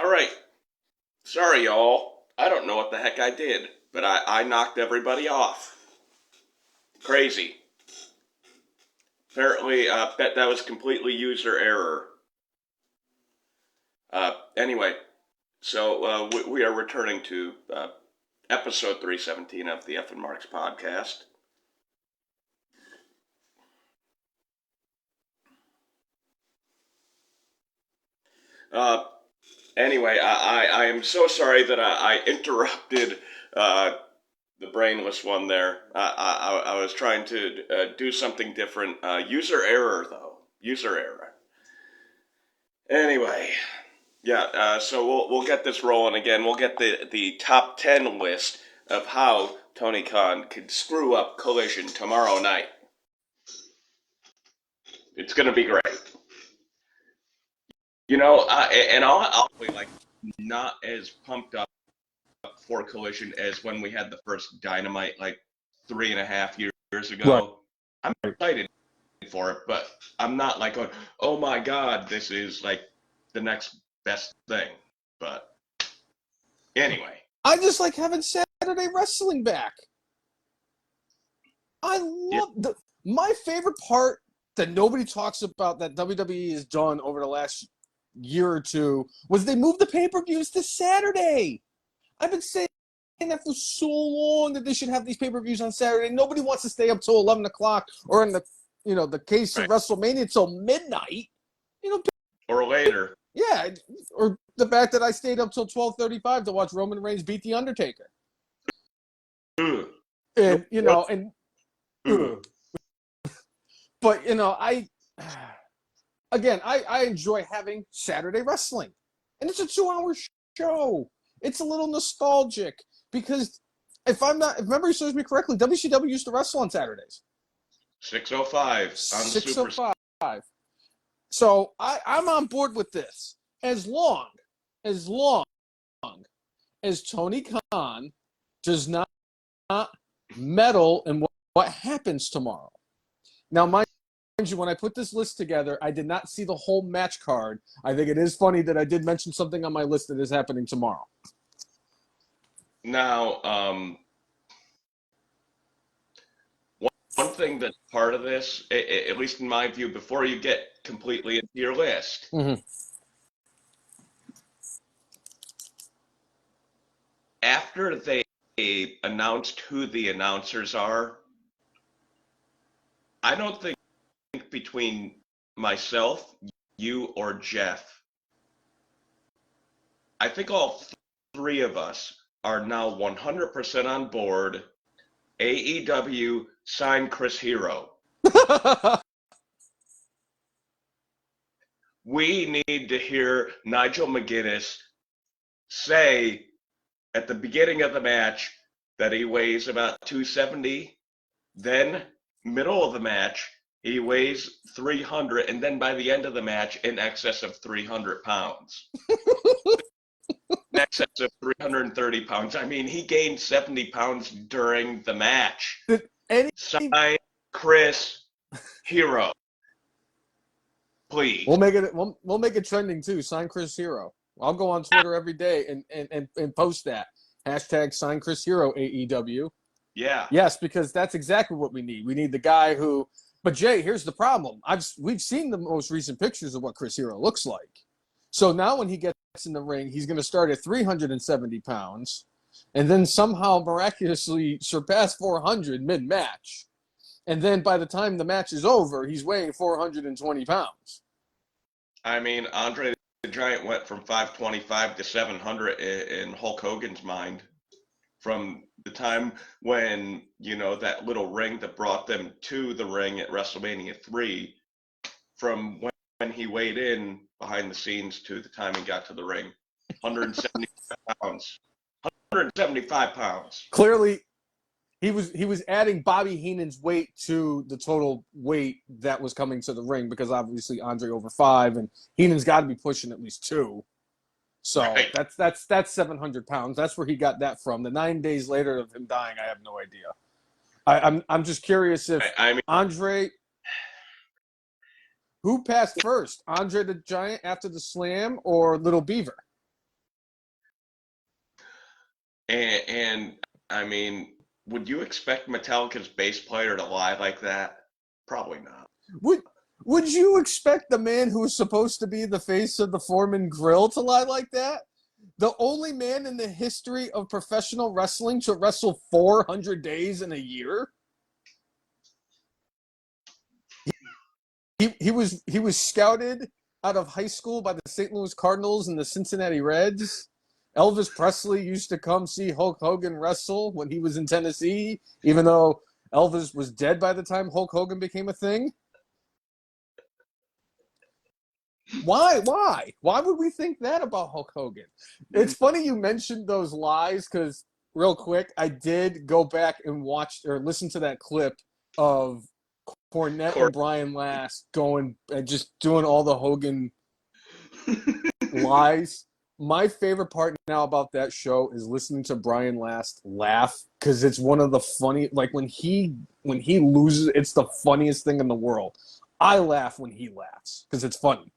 All right. Sorry, y'all. I don't know what the heck I did, but I knocked everybody off. Crazy. Apparently, that was completely user error. Anyway, so we are returning to episode 317 of the F and Marks podcast. Anyway, I am so sorry that I interrupted the brainless one there. I was trying to do something different. User error, though. User error. Anyway, yeah. So we'll get this rolling again. We'll get the top 10 list of how Tony Khan could screw up Collision tomorrow night. It's gonna be great. You know, and I'll be like not as pumped up for Collision as when we had the first Dynamite like 3.5 years ago. Right. I'm excited for it, but I'm not like going, oh my God, this is like the next best thing. But anyway. I just like having Saturday wrestling back. I love my favorite part that nobody talks about that WWE has done over the last year or two was they moved the pay-per-views to Saturday. I've been saying that for so long that they should have these pay-per-views on Saturday. Nobody wants to stay up till 11 o'clock or in the case of WrestleMania till midnight. Or later. Yeah, or the fact that I stayed up till 12:35 to watch Roman Reigns beat The Undertaker. And but I enjoy having Saturday wrestling, and it's a 2-hour show. It's a little nostalgic because if memory serves me correctly, WCW used to wrestle on Saturdays. 6:05 on 6:05. So I'm on board with this as long as Tony Khan does not meddle in what happens tomorrow. Now, mind you, when I put this list together, I did not see the whole match card. I think it is funny that I did mention something on my list that is happening tomorrow. Now, one thing that's part of this, at least in my view, before you get completely into your list, after they announced who the announcers are, I don't think between myself, you, or Jeff, I think all three of us are now 100% on board. AEW sign Chris Hero. We need to hear Nigel McGuinness say at the beginning of the match that he weighs about 270. Then, middle of the match, he weighs 300. And then by the end of the match, in excess of 300 pounds. In excess of 330 pounds. I mean, he gained 70 pounds during the match. Sign Chris Hero. Please. We'll make it trending too. Sign Chris Hero. I'll go on Twitter every day and post that. Hashtag sign Chris Hero AEW. Yeah. Yes, because that's exactly what we need. We need the guy who. But Jay, here's the problem. We've seen the most recent pictures of what Chris Hero looks like. So now when he gets in the ring, he's going to start at 370 pounds, and then somehow miraculously surpass 400 mid-match. And then by the time the match is over, he's weighing 420 pounds. I mean, Andre the Giant went from 525 to 700 in Hulk Hogan's mind. From the time when, that little ring that brought them to the ring at WrestleMania 3, from when he weighed in behind the scenes to the time he got to the ring, 175 pounds. 175 pounds. Clearly, he was adding Bobby Heenan's weight to the total weight that was coming to the ring because obviously Andre over 5 and Heenan's got to be pushing at least 2. So right. That's 700 pounds. That's where he got that from. The 9 days later of him dying, I have no idea. I'm just curious if Andre, who passed first, Andre the Giant after the Slam or Little Beaver? And I mean, would you expect Metallica's bass player to lie like that? Probably not. Would you expect the man who was supposed to be the face of the Foreman Grill to lie like that? The only man in the history of professional wrestling to wrestle 400 days in a year? He was scouted out of high school by the St. Louis Cardinals and the Cincinnati Reds. Elvis Presley used to come see Hulk Hogan wrestle when he was in Tennessee, even though Elvis was dead by the time Hulk Hogan became a thing. Why? Why would we think that about Hulk Hogan? It's funny you mentioned those lies because, real quick, I did go back and watch or listen to that clip of Cornette and Brian Last going and just doing all the Hogan lies. My favorite part now about that show is listening to Brian Last laugh because it's one of the funny. Like when he loses, it's the funniest thing in the world. I laugh when he laughs because it's funny.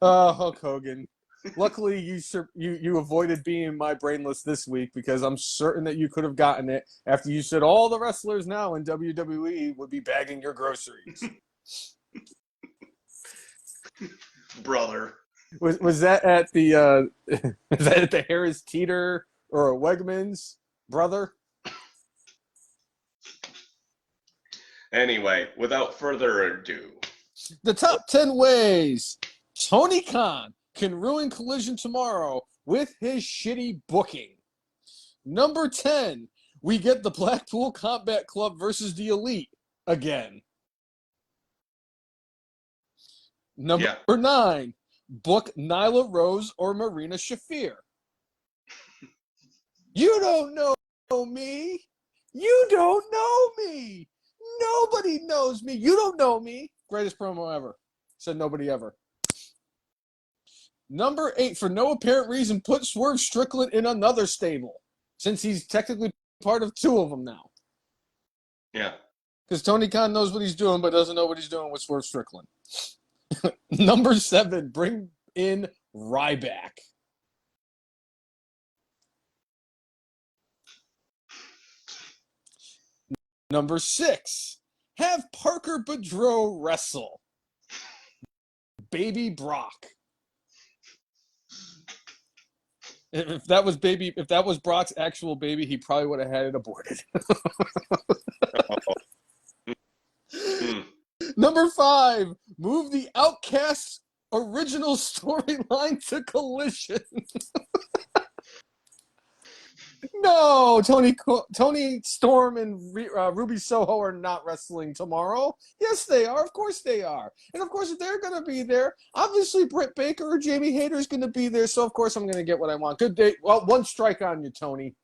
Hulk Hogan. Luckily, you avoided being my brainless this week because I'm certain that you could have gotten it after you said all the wrestlers now in WWE would be bagging your groceries. Brother. Was that at the was that at the Harris Teeter or a Wegmans, brother? Anyway, without further ado, the top 10 ways Tony Khan can ruin Collision tomorrow with his shitty booking. Number 10, we get the Blackpool Combat Club versus the Elite again. Number 9, book Nyla Rose or Marina Shafir. You don't know me. You don't know me. Nobody knows me. You don't know me. Greatest promo ever. Said nobody ever. Number 8, for no apparent reason, put Swerve Strickland in another stable, since he's technically part of 2 of them now. Yeah. Because Tony Khan knows what he's doing, but doesn't know what he's doing with Swerve Strickland. Number 7, bring in Ryback. Number 6, have Parker Boudreaux wrestle Baby Brock. If that was Brock's actual baby, he probably would have had it aborted. Number 5, move the Outcast's original storyline to Collision. No, Tony Storm and Ruby Soho are not wrestling tomorrow. Yes, they are. Of course they are. And of course, if they're going to be there, obviously Britt Baker or Jamie Hayter is going to be there. So of course I'm going to get what I want. Good day. Well, one strike on you, Tony.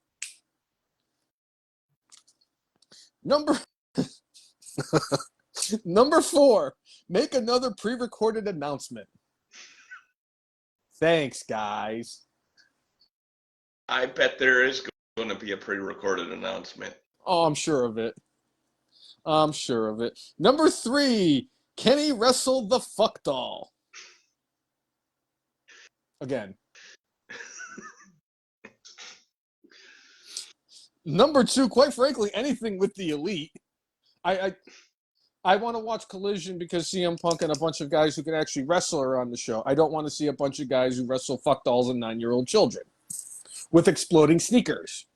Number 4, make another pre-recorded announcement. Thanks, guys. I bet there is going to be a pre-recorded announcement. Oh, I'm sure of it. Number 3, Kenny wrestle the fuck doll. Again. Number 2, quite frankly, anything with the Elite. I want to watch Collision because CM Punk and a bunch of guys who can actually wrestle are on the show. I don't want to see a bunch of guys who wrestle fuck dolls and 9-year-old children with exploding sneakers.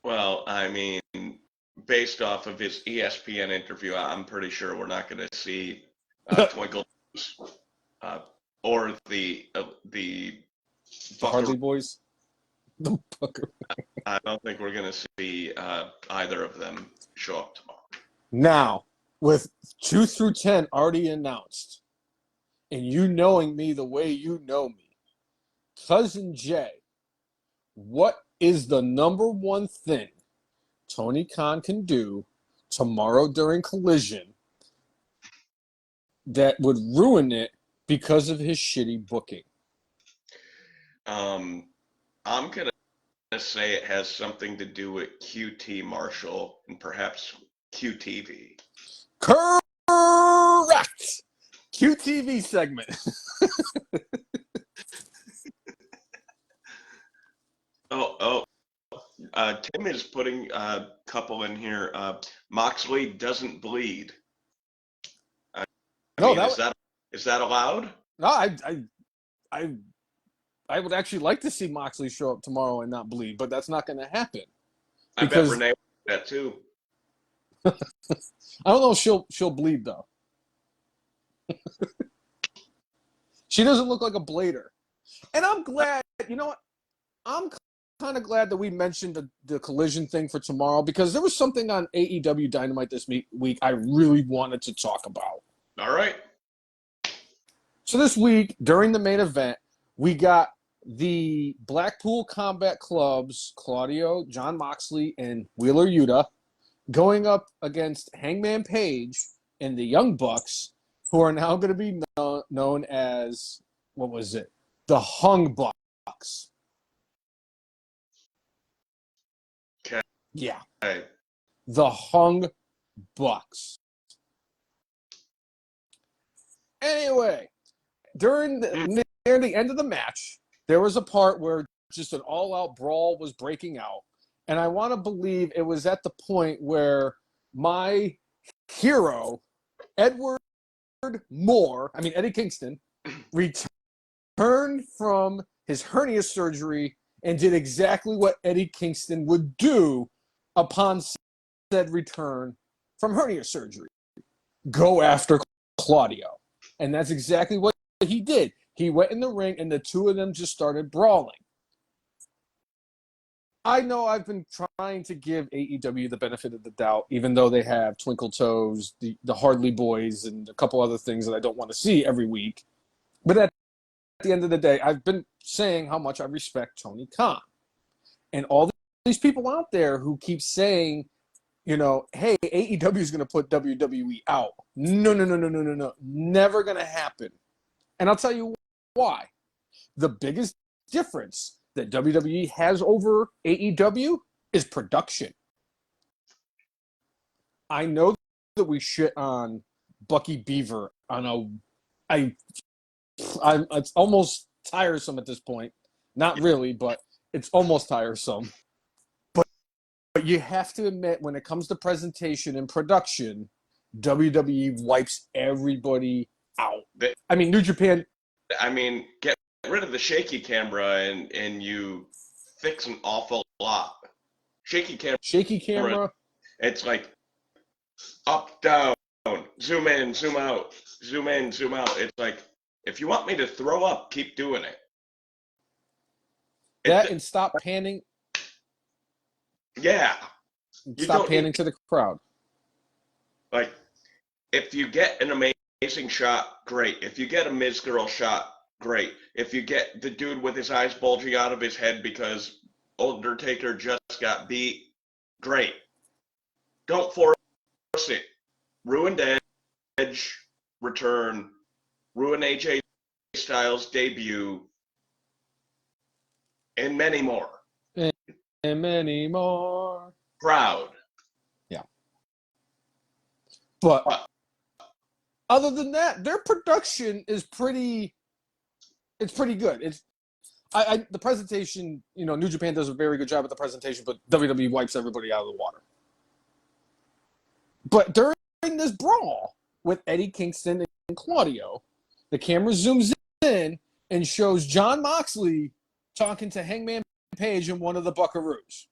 Well, I mean, based off of his ESPN interview, I'm pretty sure we're not going to see Twinkle or the Harley Boys. The Bucker. I don't think we're going to see either of them show up tomorrow. Now, with 2 through 10 already announced, and you knowing me the way you know me, Cousin Jay, what is the number 1 thing Tony Khan can do tomorrow during Collision that would ruin it because of his shitty booking? I'm going to say it has something to do with QT Marshall and perhaps QTV. Correct! Correct. QTV segment. Tim is putting a couple in here. Moxley doesn't bleed. I No, mean, is that allowed? No, I would actually like to see Moxley show up tomorrow and not bleed, but that's not going to happen. I bet Renee would do that too. I don't know if she'll bleed though. She doesn't look like a blader. And I'm glad, you know what? I'm kind of glad that we mentioned the collision thing for tomorrow because there was something on AEW Dynamite this week I really wanted to talk about. All right. So this week, during the main event, we got the Blackpool Combat Club's Claudio, John Moxley, and Wheeler Yuta going up against Hangman Page and the Young Bucks, who are now going to be known as, what was it? The Hung Bucks. Okay. Yeah. Okay. The Hung Bucks. Anyway, near the end of the match, there was a part where just an all-out brawl was breaking out. And I want to believe it was at the point where my hero, Eddie Kingston, returned from his hernia surgery and did exactly what Eddie Kingston would do upon said return from hernia surgery. Go after Claudio. And that's exactly what he did. He went in the ring and the two of them just started brawling. I know I've been trying to give AEW the benefit of the doubt, even though they have Twinkle Toes, the Hardly Boys, and a couple other things that I don't want to see every week. But at the end of the day, I've been saying how much I respect Tony Khan. And all these people out there who keep saying, you know, hey, AEW is going to put WWE out. No. Never going to happen. And I'll tell you why. The biggest difference that WWE has over AEW is production. I know that we shit on Bucky Beaver on it's almost tiresome at this point. Not really, but it's almost tiresome. But you have to admit, when it comes to presentation and production, WWE wipes everybody out. I mean, New Japan. I mean, get rid of the shaky camera and you fix an awful lot. Shaky camera. It's like up, down, zoom in, zoom out, zoom in, zoom out. It's like, if you want me to throw up, keep doing it. And stop panning. Yeah. Stop panning to the crowd. Like, if you get an amazing shot, great. If you get a Miz girl shot, great. If you get the dude with his eyes bulging out of his head because Undertaker just got beat, great. Don't force it. Ruined Edge return. Ruin AJ Styles debut. And many more. And many more. Proud. Yeah. But other than that, their production is pretty good. The presentation, you know, New Japan does a very good job at the presentation, but WWE wipes everybody out of the water. But during this brawl with Eddie Kingston and Claudio, the camera zooms in and shows John Moxley talking to Hangman Page and one of the Buckaroos.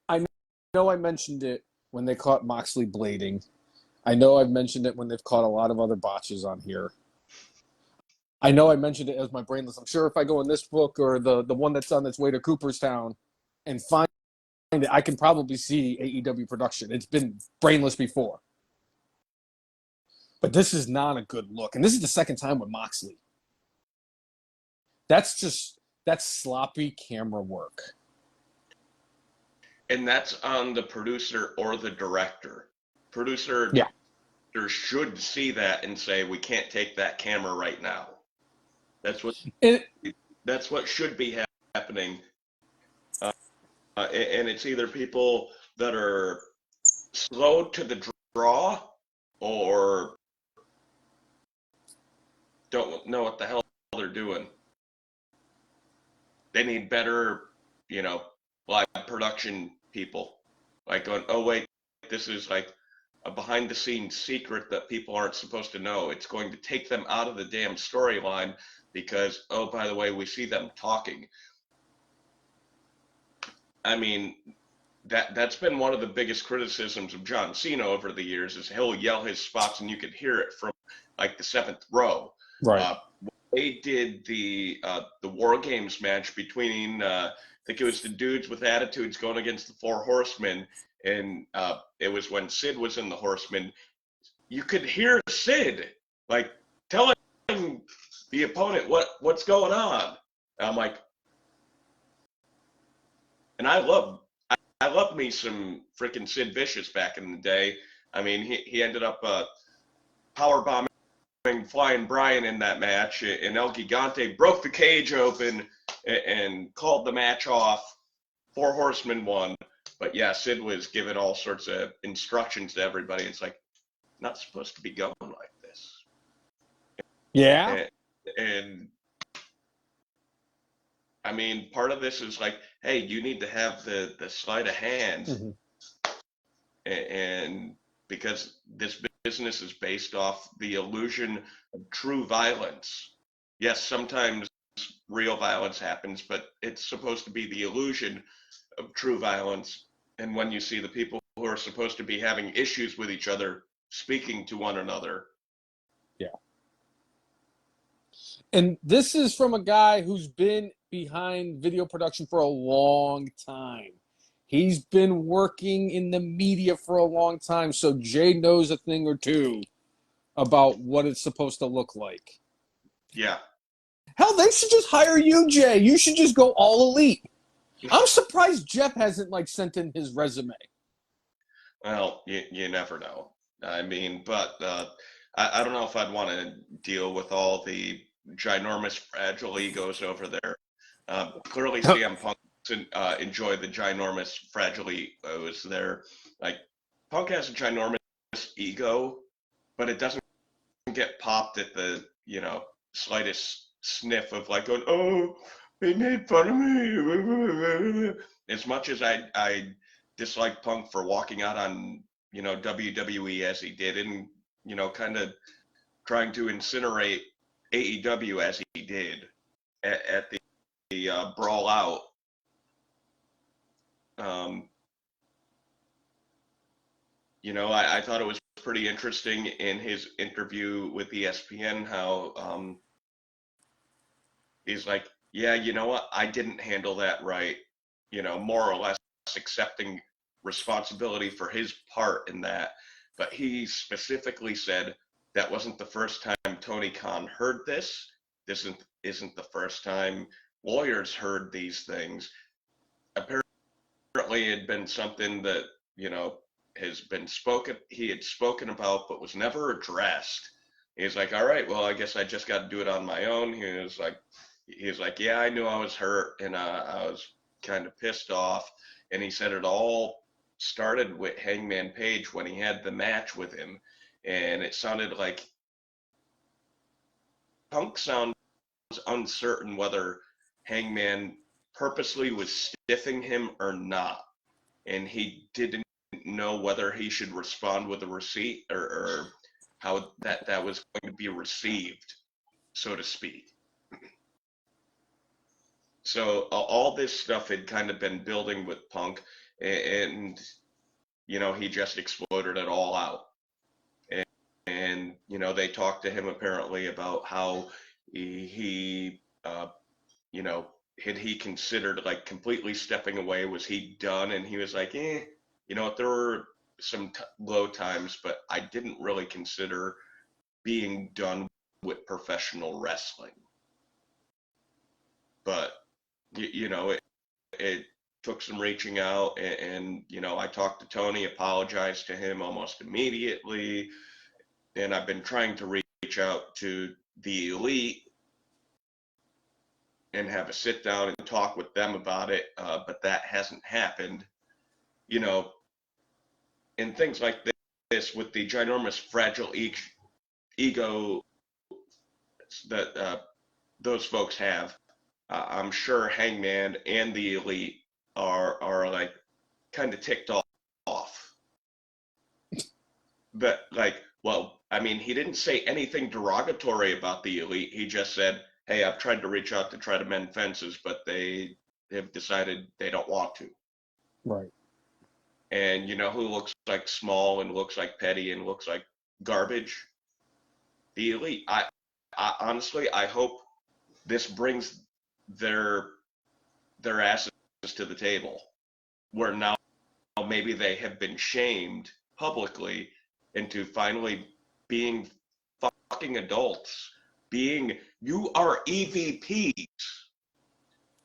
I know I mentioned it when they caught Moxley blading. I know I've mentioned it when they've caught a lot of other botches on here. I know I mentioned it as my brainless. I'm sure if I go in this book or the one that's on its way to Cooperstown and find it, I can probably see AEW production. It's been brainless before. But this is not a good look. And this is the second time with Moxley. That's sloppy camera work. And that's on the producer or the director. Producer should see that and say, we can't take that camera right now. That's what should be happening. And it's either people that are slow to the draw or don't know what the hell they're doing. They need better, live production people. Like going, oh wait, this is like a behind the scenes secret that people aren't supposed to know. It's going to take them out of the damn storyline because, oh, by the way, we see them talking. I mean, that's been one of the biggest criticisms of John Cena over the years is he'll yell his spots and you could hear it from like the seventh row. Right. They did the War Games match between I think it was the Dudes with Attitudes going against the Four Horsemen, and it was when Sid was in the Horsemen. You could hear Sid like telling the opponent what's going on. And I'm like, and I love me some freaking Sid Vicious back in the day. I mean, he ended up power bombing Flying Brian in that match, and El Gigante broke the cage open and called the match off. Four Horsemen won. But yeah, Sid was giving all sorts of instructions to everybody. It's like, not supposed to be going like this. Yeah. And I mean, part of this is like, hey, you need to have the sleight of hand. Mm-hmm. And because this business is based off the illusion of true violence. Yes, sometimes real violence happens, but it's supposed to be the illusion of true violence. And when you see the people who are supposed to be having issues with each other speaking to one another. Yeah. And this is from a guy who's been behind video production for a long time. He's been working in the media for a long time, so Jay knows a thing or two about what it's supposed to look like. Yeah. Hell, they should just hire you, Jay. You should just go all elite. I'm surprised Jeff hasn't sent in his resume. Well, you never know. I mean, but I don't know if I'd want to deal with all the ginormous fragile egos over there. Clearly, CM Punk enjoy the ginormous fragile egos there. Like, Punk has a ginormous ego, but it doesn't get popped at the, slightest sniff of like going, oh, they made fun of me. As much as I dislike Punk for walking out on, WWE as he did and, kind of trying to incinerate AEW as he did at the Brawl Out. I thought it was pretty interesting in his interview with ESPN how he's like, yeah, you know what? I didn't handle that right, more or less accepting responsibility for his part in that. But he specifically said that wasn't the first time Tony Khan heard this. This isn't the first time lawyers heard these things. Apparently, it had been something that, has been he had spoken about, but was never addressed. He's like, all right, well, I guess I just got to do it on my own. He was like, yeah, I knew I was hurt and I was kind of pissed off. And he said it all started with Hangman Page when he had the match with him. And it sounded like Punk sounds uncertain whether Hangman purposely was stiffing him or not. And he didn't know whether he should respond with a receipt or how that was going to be received, so to speak. So all this stuff had kind of been building with Punk, and he just exploded it all out. And they talked to him apparently about how he had he considered completely stepping away? Was he done? And he was like, there were some low times, but I didn't really consider being done with professional wrestling. But it took some reaching out, and I talked to Tony, apologized to him almost immediately, and I've been trying to reach out to the Elite and have a sit down and talk with them about it, but that hasn't happened. in things like this with the ginormous fragile ego that those folks have, I'm sure Hangman and the Elite are like kind of ticked off. But like, well, I mean, he didn't say anything derogatory about the Elite. He just said, "Hey, I've tried to reach out to try to mend fences, but they have decided they don't want to." Right. And you know who looks like small and looks like petty and looks like garbage? The Elite. I honestly, I hope this brings their asses to the table, where now maybe they have been shamed publicly into finally being fucking adults. You are EVPs.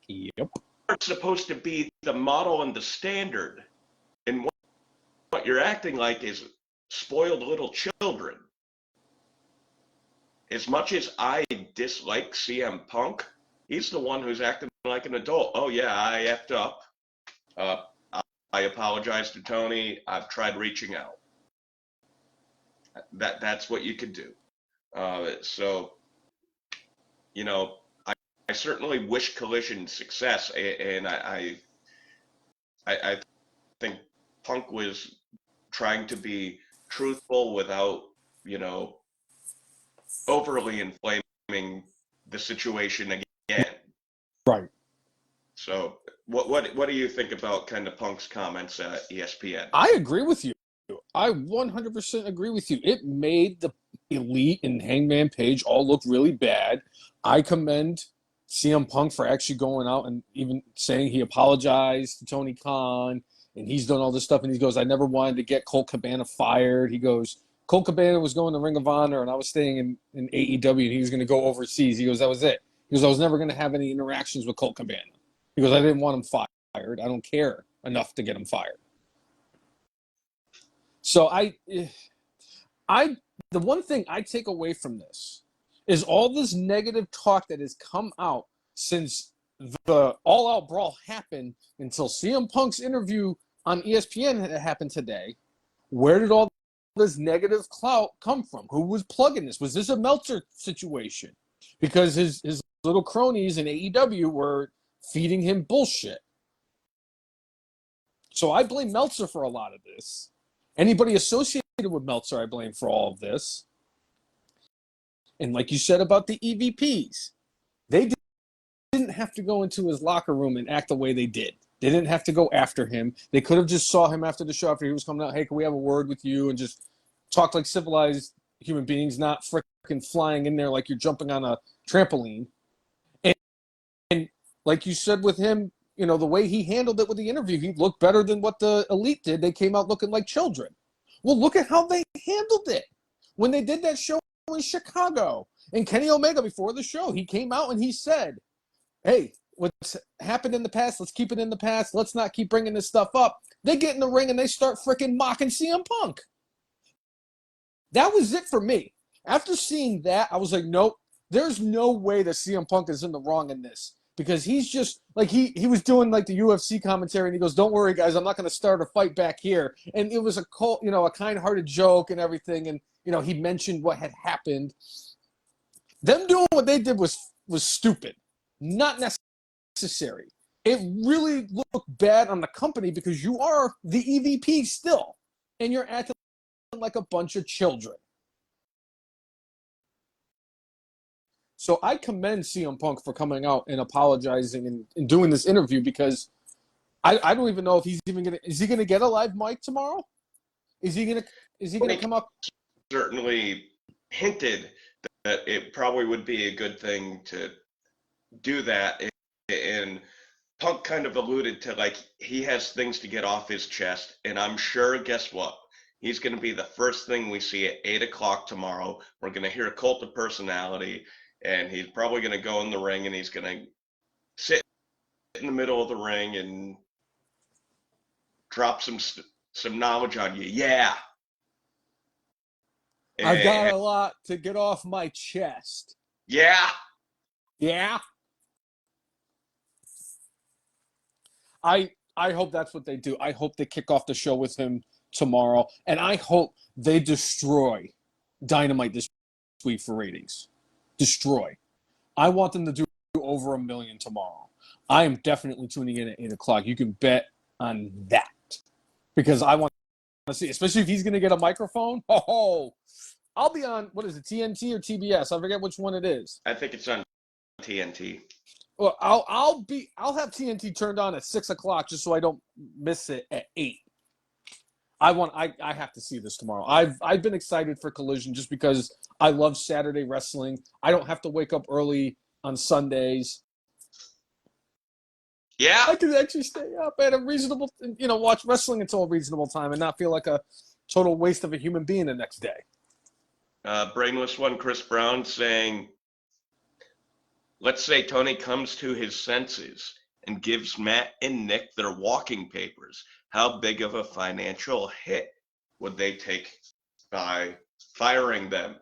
Yep. You're supposed to be the model and the standard. And what you're acting like is spoiled little children. As much as I dislike CM Punk, he's the one who's acting like an adult. Oh yeah, I effed up. Uh, I apologize to Tony. I've tried reaching out. That's what you could do. So, you know, I certainly wish Collision success, and I think Punk was trying to be truthful without, you know, overly inflaming the situation again. Right. So, what do you think about kind of Punk's comments at ESPN? I agree with you. I 100% agree with you. It made the Elite and Hangman Page all look really bad. I commend CM Punk for actually going out and even saying he apologized to Tony Khan and he's done all this stuff. And he goes, I never wanted to get Colt Cabana fired. He goes, Colt Cabana was going to Ring of Honor and I was staying in AEW and he was going to go overseas. He goes, that was it. He goes, I was never going to have any interactions with Colt Cabana. He goes, I didn't want him fired. I don't care enough to get him fired. So the one thing I take away from this is all this negative talk that has come out since the All Out Brawl happened until CM Punk's interview on ESPN had happened today. Where did all this negative clout come from? Who was plugging this? Was this a Meltzer situation? Because his little cronies in AEW were feeding him bullshit. So I blame Meltzer for a lot of this. Anybody associated with Meltzer, I blame for all of this. And like you said about the EVPs, they didn't have to go into his locker room and act the way they did. They didn't have to go after him. They could have just saw him after the show after he was coming out. Hey, can we have a word with you? And just talk like civilized human beings, not freaking flying in there like you're jumping on a trampoline. And like you said with him, you know, the way he handled it with the interview, he looked better than what the Elite did. They came out looking like children. Well, look at how they handled it. When they did that show in Chicago, and Kenny Omega before the show, he came out and he said, hey, what's happened in the past, let's keep it in the past. Let's not keep bringing this stuff up. They get in the ring and they start freaking mocking CM Punk. That was it for me. After seeing that, I was like, nope, there's no way that CM Punk is in the wrong in this. Because he's just like he was doing like the UFC commentary and he goes, don't worry guys, I'm not going to start a fight back here. And it was a kind-hearted joke and everything. And he mentioned what had happened. Them doing what they did was stupid, not necessary. It really looked bad on the company because you are the EVP still, and you're acting like a bunch of children. So I commend CM Punk for coming out and apologizing and doing this interview because I don't even know if he's even is he gonna get a live mic tomorrow? Is he gonna come up? Certainly hinted that it probably would be a good thing to do that, and Punk kind of alluded to like he has things to get off his chest, and I'm sure, guess what? He's going to be the first thing we see at 8 o'clock tomorrow. We're going to hear a Cult of Personality, and he's probably going to go in the ring, and he's going to sit in the middle of the ring and drop some knowledge on you. Yeah. I've got a lot to get off my chest. Yeah. Yeah. I hope that's what they do. I hope they kick off the show with him tomorrow, and I hope they destroy Dynamite this week for ratings. Destroy. I want them to do over 1 million tomorrow. I am definitely tuning in at 8 o'clock. You can bet on that because I want to see, especially if he's going to get a microphone. Oh, I'll be on, what is it, TNT or TBS? I forget which one it is. I think it's on TNT. Well, I'll have TNT turned on at 6 o'clock just so I don't miss it at 8. I have to see this tomorrow. I've been excited for Collision just because I love Saturday wrestling. I don't have to wake up early on Sundays. Yeah. I can actually stay up at a reasonable, watch wrestling until a reasonable time and not feel like a total waste of a human being the next day. Brainless one, Chris Brown saying, let's say Tony comes to his senses and gives Matt and Nick their walking papers. How big of a financial hit would they take by firing them?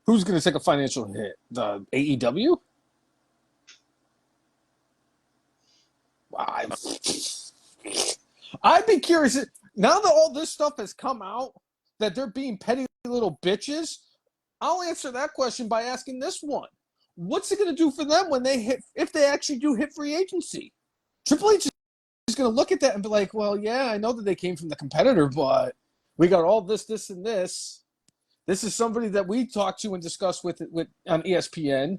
Who's going to take a financial hit? The AEW? I'd be curious. Now that all this stuff has come out, that they're being petty little bitches, I'll answer that question by asking this one. What's it going to do for them when they hit, if they actually do hit free agency? Triple H is going to look at that and be like, well, yeah, I know that they came from the competitor, but we got all this, and this. This is somebody that we talked to and discussed with on ESPN.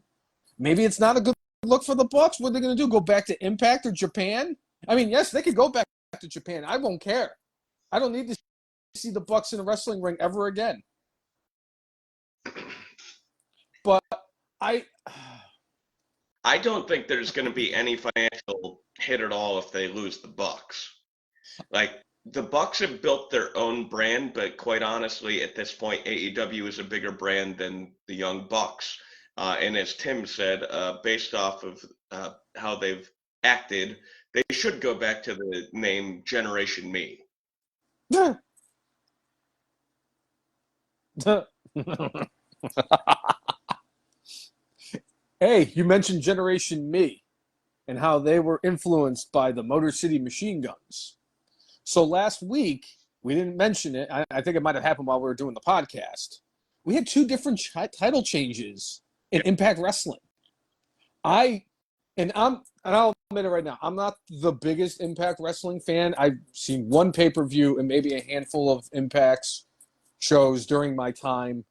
Maybe it's not a good look for the Bucks. What are they going to do? Go back to Impact or Japan? I mean, yes, they could go back to Japan. I won't care. I don't need to see the Bucks in a wrestling ring ever again. But I don't think there's going to be any financial hit at all if they lose the Bucks. Like, the Bucks have built their own brand, but quite honestly, at this point, AEW is a bigger brand than the Young Bucks. And as Tim said, based off of how they've acted, they should go back to the name Generation Me. Yeah. Hey, you mentioned Generation Me and how they were influenced by the Motor City Machine Guns. So last week, we didn't mention it. I think it might have happened while we were doing the podcast. We had 2 different title changes in Impact Wrestling. I'll admit it right now, I'm not the biggest Impact Wrestling fan. I've seen 1 pay-per-view and maybe a handful of Impact's shows during my time.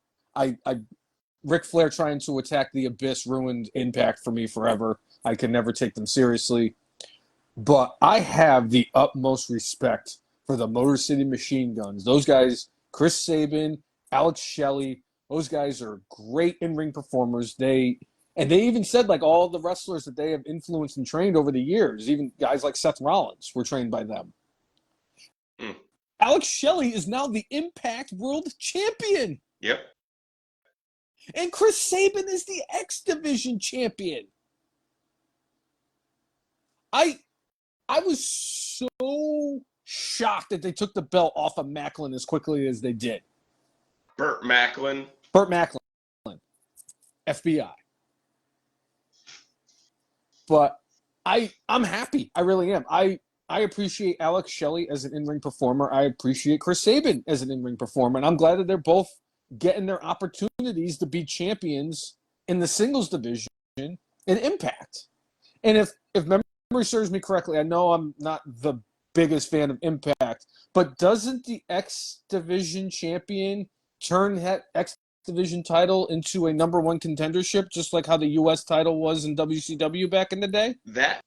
Ric Flair trying to attack the Abyss ruined Impact for me forever. I could never take them seriously. But I have the utmost respect for the Motor City Machine Guns. Those guys, Chris Sabin, Alex Shelley, those guys are great in-ring performers. They even said, like, all the wrestlers that they have influenced and trained over the years, even guys like Seth Rollins were trained by them. Mm. Alex Shelley is now the Impact World Champion. Yep. And Chris Sabin is the X Division Champion. I was so shocked that they took the belt off of Macklin as quickly as they did. Burt Macklin, FBI. But I'm happy. I really am. I appreciate Alex Shelley as an in-ring performer. I appreciate Chris Sabin as an in-ring performer. And I'm glad that they're both getting their opportunities to be champions in the singles division in Impact. And if memory serves me correctly, I know I'm not the biggest fan of Impact, but doesn't the X Division champion turn that X Division title into a number 1 contendership, just like how the U.S. title was in WCW back in the day? That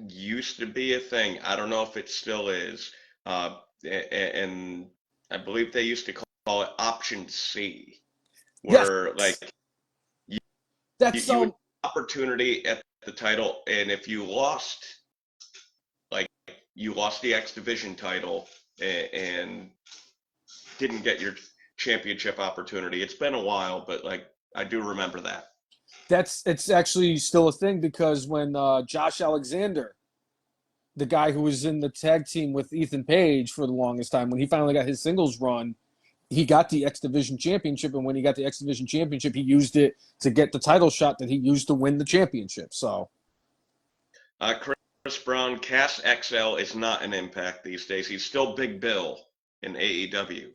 used to be a thing. I don't know if it still is. And I believe they used to call it Option C, where you would opportunity at the title, and if you lost, you lost the X Division title and didn't get your championship opportunity. It's been a while, but I do remember that. It's actually still a thing because when Josh Alexander, the guy who was in the tag team with Ethan Page for the longest time, when he finally got his singles run, he got the X Division championship, and when he got the X Division championship, he used it to get the title shot that he used to win the championship. So, Brown, Cass XL is not an Impact these days. He's still Big Bill in AEW.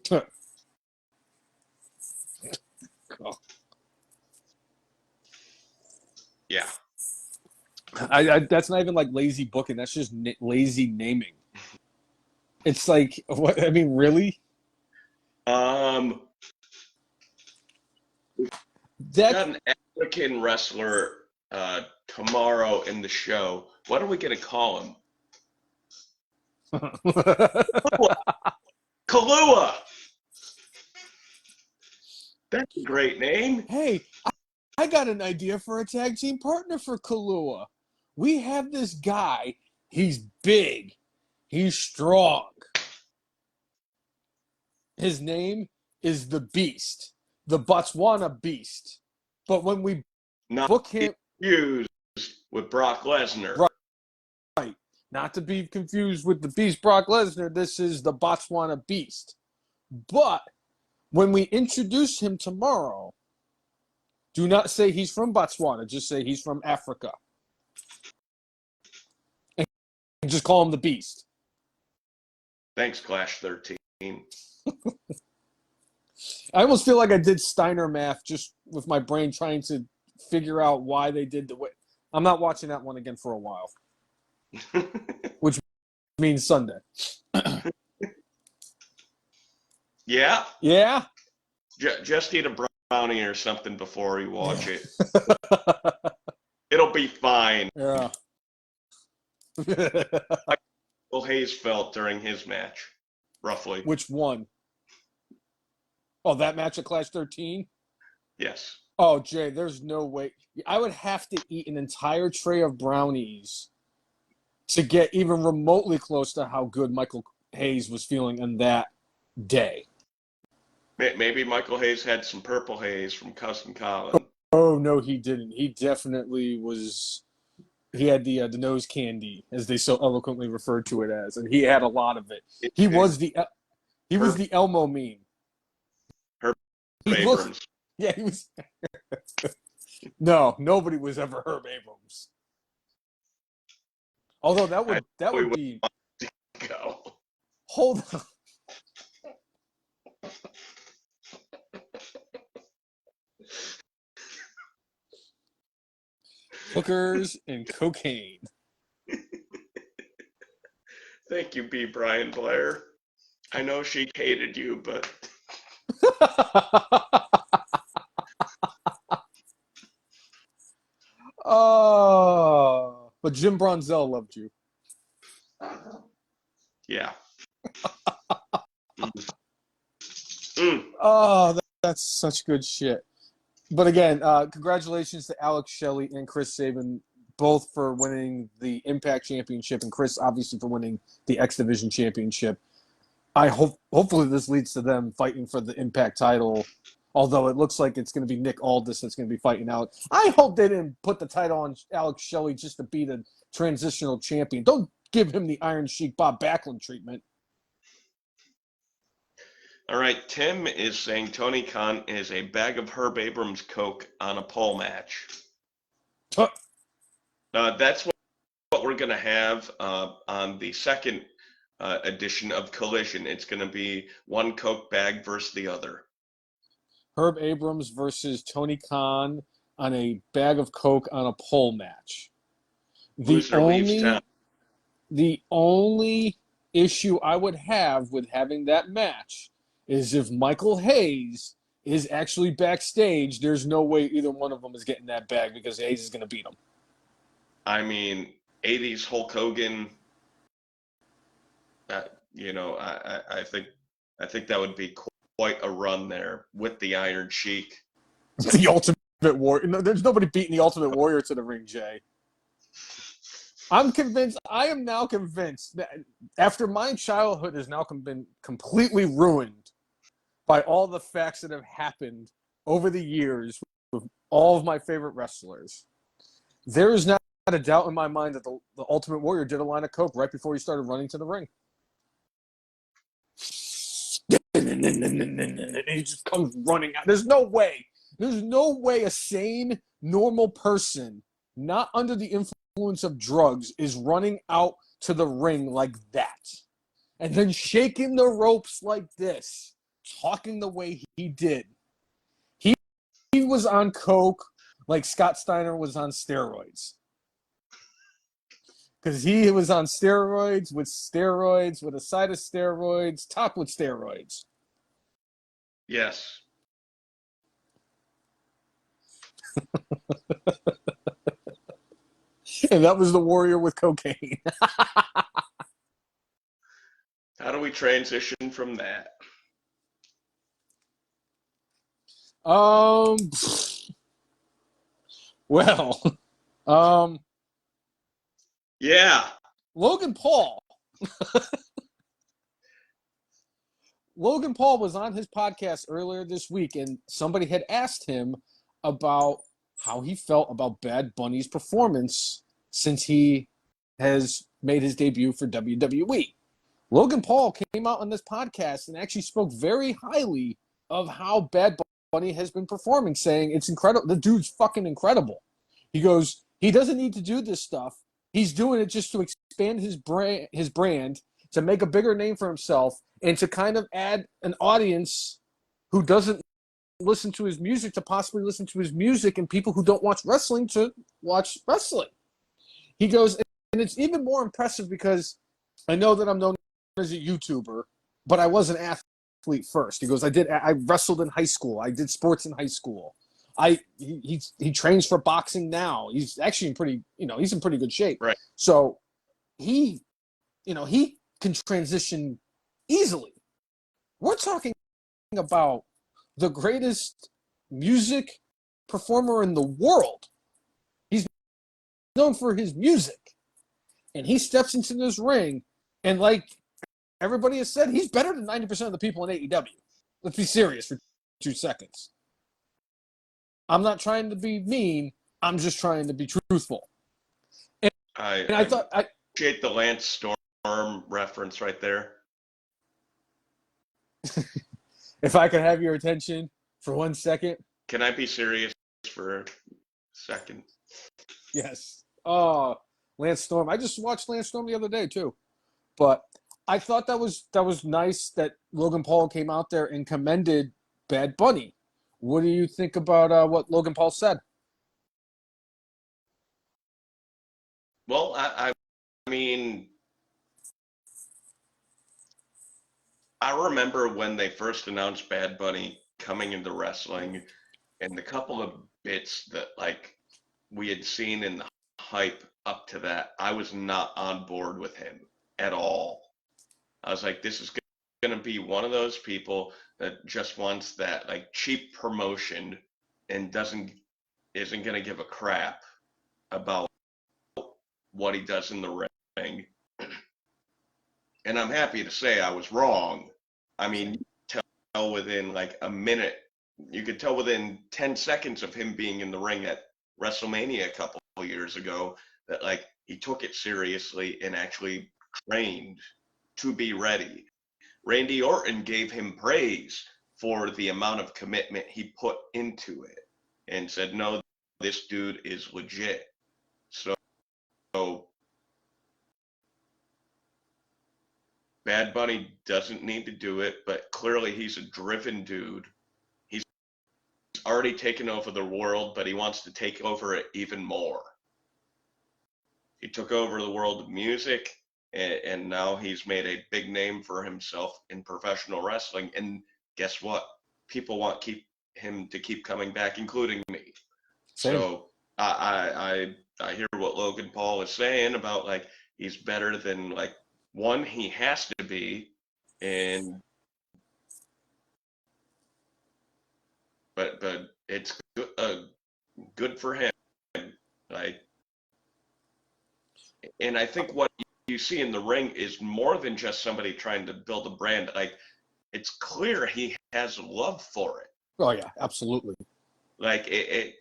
Yeah. That's not even like lazy booking. That's just lazy naming. It's like, what? I mean, really? Got an African wrestler tomorrow in the show. What are we going to call him? Kalua. That's a great name. Hey, I got an idea for a tag team partner for Kalua. We have this guy. He's big. He's strong. His name is the Beast, the Botswana Beast. But when we book him, confused with Brock Lesnar. Right. Not to be confused with the Beast Brock Lesnar. This is the Botswana Beast. But when we introduce him tomorrow, do not say he's from Botswana. Just say he's from Africa. And just call him the Beast. Thanks, Clash 13. I almost feel like I did Steiner math just with my brain trying to figure out why they did the way. I'm not watching that one again for a while. Which means Sunday. Yeah? Yeah? Just eat a brownie or something before you watch it. It'll be fine. Yeah. Well, Hayes felt during his match, roughly. Which one? Oh, that match at Clash 13? Yes. Oh, Jay, there's no way. I would have to eat an entire tray of brownies to get even remotely close to how good Michael Hayes was feeling on that day. Maybe Michael Hayes had some purple haze from Cousin Colin. Oh, no, he didn't. He definitely was. He had the nose candy, as they so eloquently referred to it as, and he had a lot of it. He was the Elmo meme. Herb Abrams. Yeah, he was. No, nobody was ever Herb Abrams. Although that would be. Go. Hold on. Hookers and cocaine. Thank you, B. Brian Blair. I know she hated you, but. Oh, but Jim Bronzell loved you. Yeah. Oh, that's such good shit. But again, congratulations to Alex Shelley and Chris Sabin, both for winning the Impact Championship, and Chris obviously for winning the X Division Championship. Hopefully this leads to them fighting for the Impact title. Although it looks like it's going to be Nick Aldis that's going to be fighting out. I hope they didn't put the title on Alex Shelley just to be the transitional champion. Don't give him the Iron Sheik Bob Backlund treatment. All right, Tim is saying Tony Khan is a bag of Herb Abrams Coke on a pole match. That's what we're going to have on the second edition of Collision. It's going to be one Coke bag versus the other. Herb Abrams versus Tony Khan on a bag of Coke on a pole match. The only issue I would have with having that match is if Michael Hayes is actually backstage, there's no way either one of them is getting that bag because Hayes is going to beat him. I mean, 80s Hulk Hogan, I think that would be quite a run there with the Iron Sheik. The Ultimate Warrior. No, there's nobody beating the Ultimate Warrior to the ring, Jay. I am now convinced that after my childhood has now been completely ruined by all the facts that have happened over the years with all of my favorite wrestlers, there is not a doubt in my mind that the Ultimate Warrior did a line of coke right before he started running to the ring. And he just comes running out. There's no way a sane, normal person, not under the influence influence of drugs is running out to the ring like that, and then shaking the ropes like this, talking the way he did. He was on coke like Scott Steiner was on steroids. Because he was on steroids, with a side of steroids, topped with steroids. Yes. And that was the Warrior with cocaine. How do we transition from that? Well, Yeah. Logan Paul. Logan Paul was on his podcast earlier this week, and somebody had asked him about how he felt about Bad Bunny's performance since he has made his debut for WWE. Logan Paul came out on this podcast and actually spoke very highly of how Bad Bunny has been performing, saying it's incredible. The dude's fucking incredible. He goes, he doesn't need to do this stuff. He's doing it just to expand his brand, to make a bigger name for himself, and to kind of add an audience who doesn't listen to his music to possibly listen to his music, and people who don't watch wrestling to watch wrestling. He goes, and it's even more impressive because I know that I'm known as a YouTuber, but I was an athlete first. He goes, I wrestled in high school. I did sports in high school. He trains for boxing now. He's actually he's in pretty good shape. Right. So he can transition easily. We're talking about the greatest music performer in the world. He's known for his music. And he steps into this ring, and like everybody has said, he's better than 90% of the people in AEW. Let's be serious for 2 seconds. I'm not trying to be mean. I'm just trying to be truthful. I appreciate the Lance Storm reference right there. If I could have your attention for 1 second. Can I be serious for a second? Yes. Oh, Lance Storm. I just watched Lance Storm the other day too. But I thought that was nice that Logan Paul came out there and commended Bad Bunny. What do you think about what Logan Paul said? Well, I mean, I remember when they first announced Bad Bunny coming into wrestling, and the couple of bits that like we had seen in the hype up to that, I was not on board with him at all. I was like, this is going to be one of those people that just wants that like cheap promotion and isn't going to give a crap about what he does in the ring. And I'm happy to say I was wrong. I mean, you could tell within like a minute, you could tell within 10 seconds of him being in the ring at WrestleMania a couple of years ago that like he took it seriously and actually trained to be ready. Randy Orton gave him praise for the amount of commitment he put into it and said, no, this dude is legit. So Bad Bunny doesn't need to do it, but clearly he's a driven dude. He's already taken over the world, but he wants to take over it even more. He took over the world of music, and now he's made a big name for himself in professional wrestling. And guess what? People want him to keep coming back, including me. Same. So I hear what Logan Paul is saying about like he's better than like one, he has to be, and but it's good for him. Like, and I think what you see in the ring is more than just somebody trying to build a brand. Like, it's clear he has love for it. Oh yeah, absolutely. Like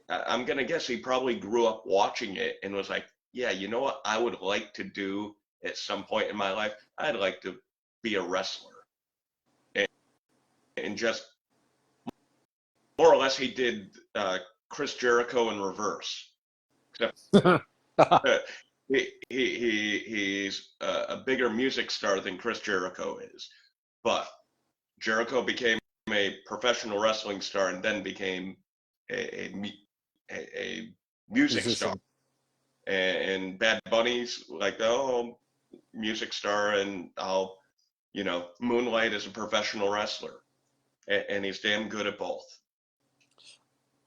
I'm gonna guess he probably grew up watching it and was like, yeah, you know what I would like to do at some point in my life? I'd like to be a wrestler. And just more or less he did Chris Jericho in reverse. Except He's a bigger music star than Chris Jericho is, but Jericho became a professional wrestling star and then became a, a music star. Musician. And Bad Bunny's like, oh, music star, and I'll, moonlight as a professional wrestler. And he's damn good at both.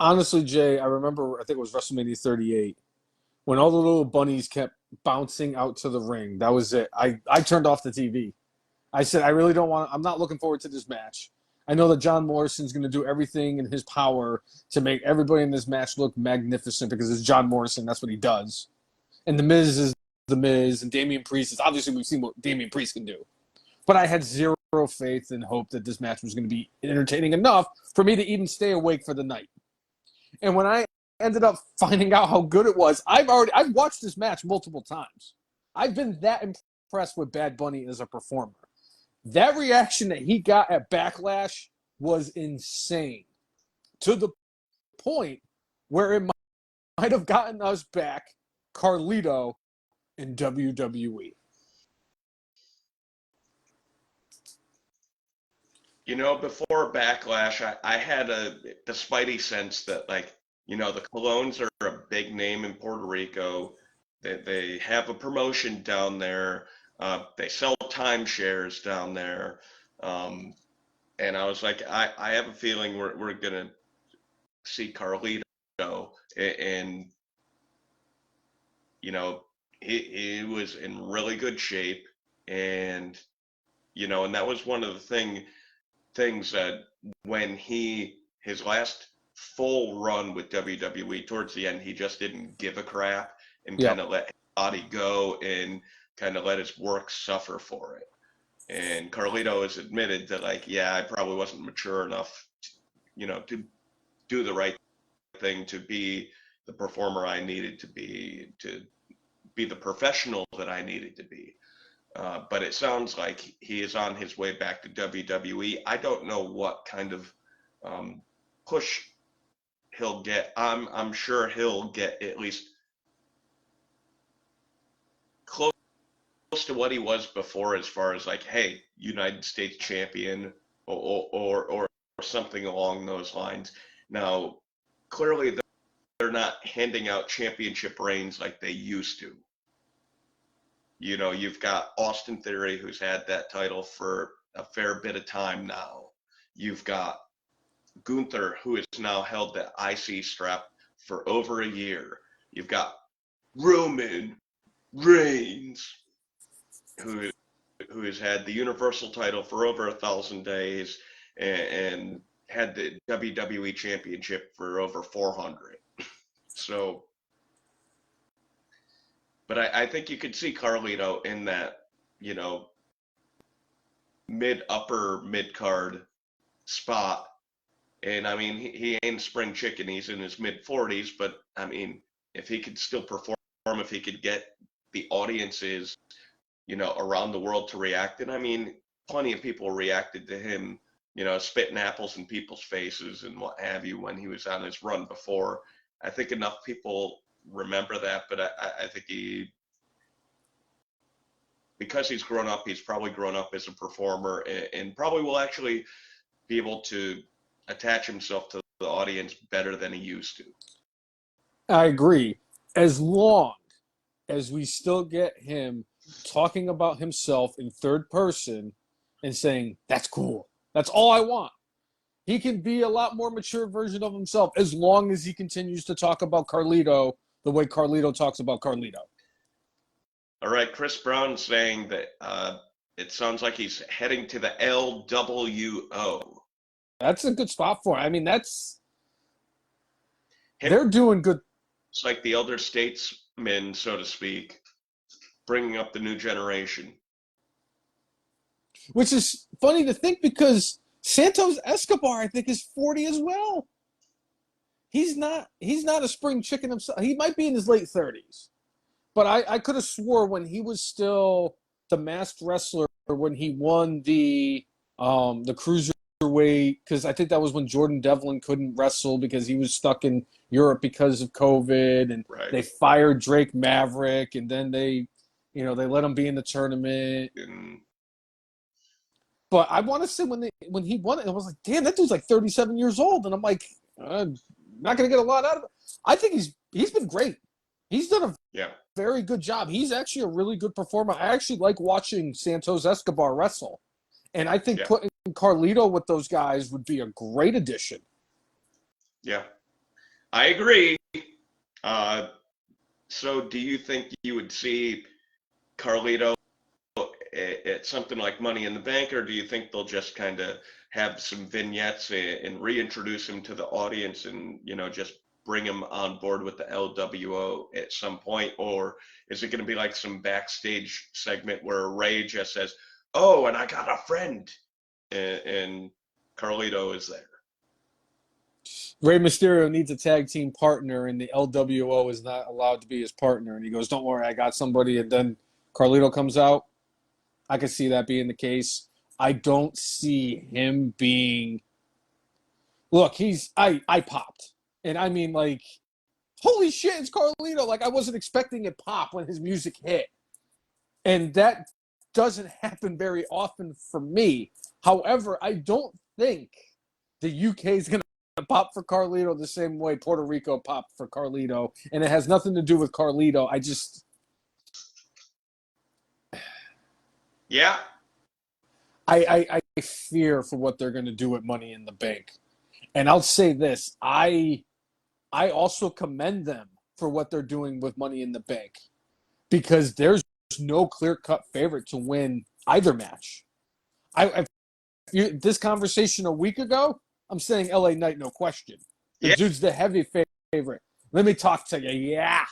Honestly, Jay, I remember, I think it was WrestleMania 38, when all the little bunnies kept bouncing out to the ring. That was it. I turned off the TV. I said, I really don't want, I'm not looking forward to this match. I know that John Morrison's going to do everything in his power to make everybody in this match look magnificent because it's John Morrison. That's what he does. And The Miz is The Miz, and Damian Priest is, obviously we've seen what Damian Priest can do. But I had zero faith and hope that this match was going to be entertaining enough for me to even stay awake for the night. And when I ended up finding out how good it was, I've watched this match multiple times. I've been that impressed with Bad Bunny as a performer. That reaction that he got at Backlash was insane, to the point where it might have gotten us back Carlito in WWE. Before Backlash, I had the spidey sense that, like, the Colognes are a big name in Puerto Rico. They have a promotion down there. They sell timeshares down there. And I was like, I have a feeling we're gonna see Carlito, and he was in really good shape, and and that was one of the things that when his last full run with WWE, towards the end, he just didn't give a crap and Yeah. kind of let his body go and kind of let his work suffer for it. And Carlito has admitted that, like, yeah, I probably wasn't mature enough to do the right thing, to be the performer I needed to be the professional that I needed to be. But it sounds like he is on his way back to WWE. I don't know what kind of push he'll get. I'm sure he'll get at least close to what he was before, as far as, like, hey, United States champion, or something along those lines. Now, clearly they're not handing out championship reigns like they used to. You've got Austin Theory, who's had that title for a fair bit of time now. You've got Gunther, who has now held the IC strap for over a year. You've got Roman Reigns, who has had the Universal title for over 1,000 days and had the WWE Championship for over 400. So, but I think you could see Carlito in that, mid card spot. And I mean, he ain't spring chicken. He's in his mid 40s, but I mean, if he could still perform, if he could get the audiences, around the world to react, and I mean, plenty of people reacted to him, spitting apples in people's faces and what have you when he was on his run before. I think enough people remember that, but I think because he's grown up, he's probably grown up as a performer, and probably will actually be able to attach himself to the audience better than he used to. I agree. As long as we still get him talking about himself in third person and saying, that's cool. That's all I want. He can be a lot more mature version of himself as long as he continues to talk about Carlito the way Carlito talks about Carlito. All right, Chris Brown saying that it sounds like he's heading to the LWO. That's a good spot for him. I mean, they're doing good. It's like the elder statesmen, so to speak, bringing up the new generation. Which is funny to think because Santos Escobar, I think, is 40 as well. He's not a spring chicken himself. He might be in his late 30s. But I could have swore when he was still the masked wrestler, when he won the cruiserweight cruiserweight, because I think that was when Jordan Devlin couldn't wrestle because he was stuck in Europe because of COVID, and Right. they fired Drake Maverick, and then they let him be in the tournament. But I want to say when he won it, I was like, damn, that dude's like 37 years old, and I'm like, not gonna get a lot out of it. I think he's been great. He's done a very good job. He's actually a really good performer. I actually like watching Santos Escobar wrestle. And I think putting Carlito with those guys would be a great addition. Yeah, I agree. So do you think you would see Carlito at something like Money in the Bank, or do you think they'll just kind of have some vignettes and reintroduce him to the audience and, just bring him on board with the LWO at some point? Or is it going to be like some backstage segment where Ray just says, "Oh, and I got a friend," and Carlito is there? Rey Mysterio needs a tag team partner, and the LWO is not allowed to be his partner. And he goes, "Don't worry, I got somebody." And then Carlito comes out. I could see that being the case. I don't see him being. Look, I popped, and I mean, like, holy shit, it's Carlito! Like, I wasn't expecting it pop when his music hit, and that doesn't happen very often for me. However, I don't think the UK is going to pop for Carlito the same way Puerto Rico popped for Carlito, and it has nothing to do with Carlito. Yeah. I fear for what they're going to do at Money in the Bank. And I'll say this, I also commend them for what they're doing with Money in the Bank, because there's no clear-cut favorite to win either match. This conversation a week ago, I'm saying LA Knight, no question. The dude's the heavy favorite. Let me talk to you, yeah.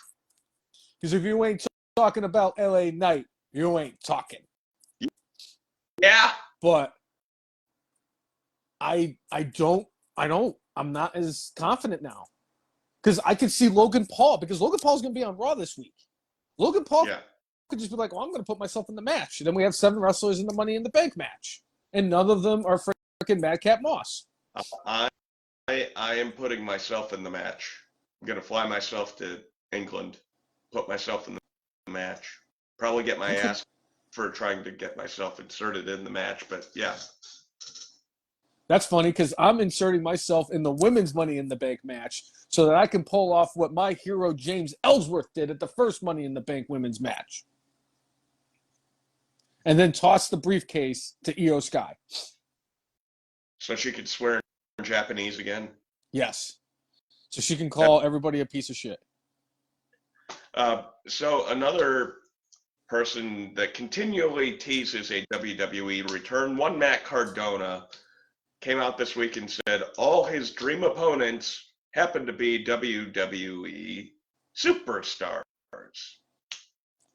Because if you ain't talking about LA Knight, you ain't talking. Yeah. But I'm not as confident now. Because I could see Logan Paul, because Logan Paul's going to be on Raw this week. Logan Paul could just be like, well, I'm going to put myself in the match. And then we have 7 wrestlers in the Money in the Bank match. And none of them are freaking Madcap Moss. I am putting myself in the match. I'm going to fly myself to England, put myself in the match. Probably get my ass for trying to get myself inserted in the match, but yeah. That's funny, because I'm inserting myself in the women's Money in the Bank match so that I can pull off what my hero James Ellsworth did at the first Money in the Bank women's match. And then toss the briefcase to Io Sky. So she could swear in Japanese again? Yes. So she can call everybody a piece of shit. So another person that continually teases a WWE return, one Matt Cardona, came out this week and said all his dream opponents happen to be WWE superstars.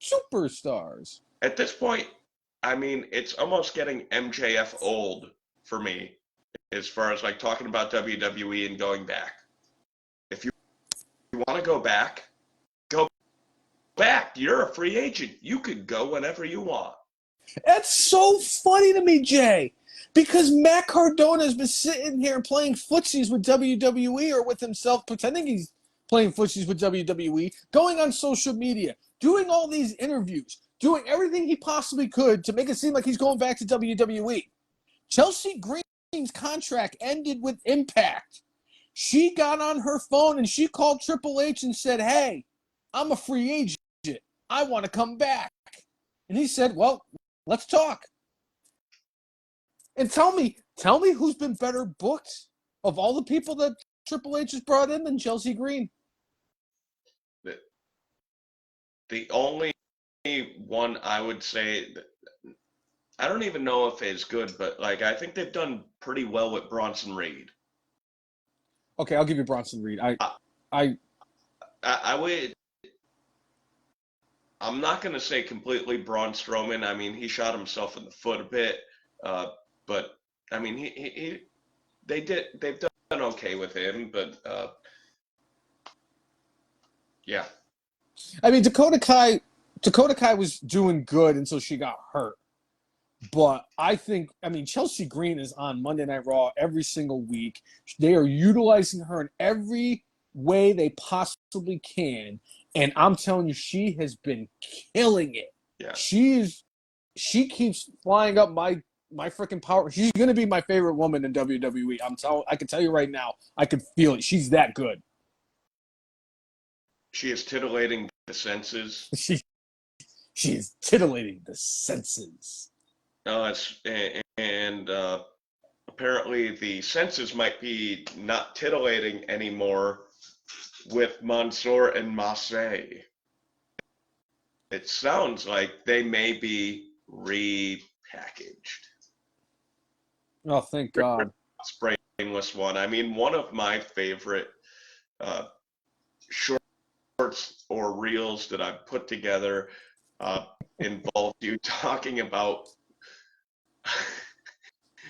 Superstars. At this point, I mean, it's almost getting MJF old for me as far as like talking about WWE and going back. If you want to go back, go back. You're a free agent. You could go whenever you want. That's so funny to me, Jay. Because Matt Cardona has been sitting here playing footsies with WWE or with himself, pretending he's playing footsies with WWE, going on social media, doing all these interviews, doing everything he possibly could to make it seem like he's going back to WWE. Chelsea Green's contract ended with Impact. She got on her phone and she called Triple H and said, "Hey, I'm a free agent. I want to come back." And he said, "Well, let's talk." And tell me who's been better booked of all the people that Triple H has brought in than Chelsea Green? The only one I would say, I don't even know if it's good, but like I think they've done pretty well with Bronson Reed. Okay, I'll give you Bronson Reed. I would. I'm not going to say completely Braun Strowman. I mean, he shot himself in the foot a bit, but I mean, they've done okay with him, but yeah. I mean, Dakota Kai was doing good until she got hurt. But I think, Chelsea Green is on Monday Night Raw every single week. They are utilizing her in every way they possibly can. And I'm telling you, she has been killing it. Yeah. She keeps flying up my freaking power. She's gonna be my favorite woman in WWE. I can tell you right now. I can feel it. She's that good. She is titillating the senses. She is titillating the senses. And apparently the senses might be not titillating anymore with Mansoor and Massey. It sounds like they may be repackaged. Oh, thank God. Brainless one. I mean, one of my favorite shorts or reels that I've put together involved you talking about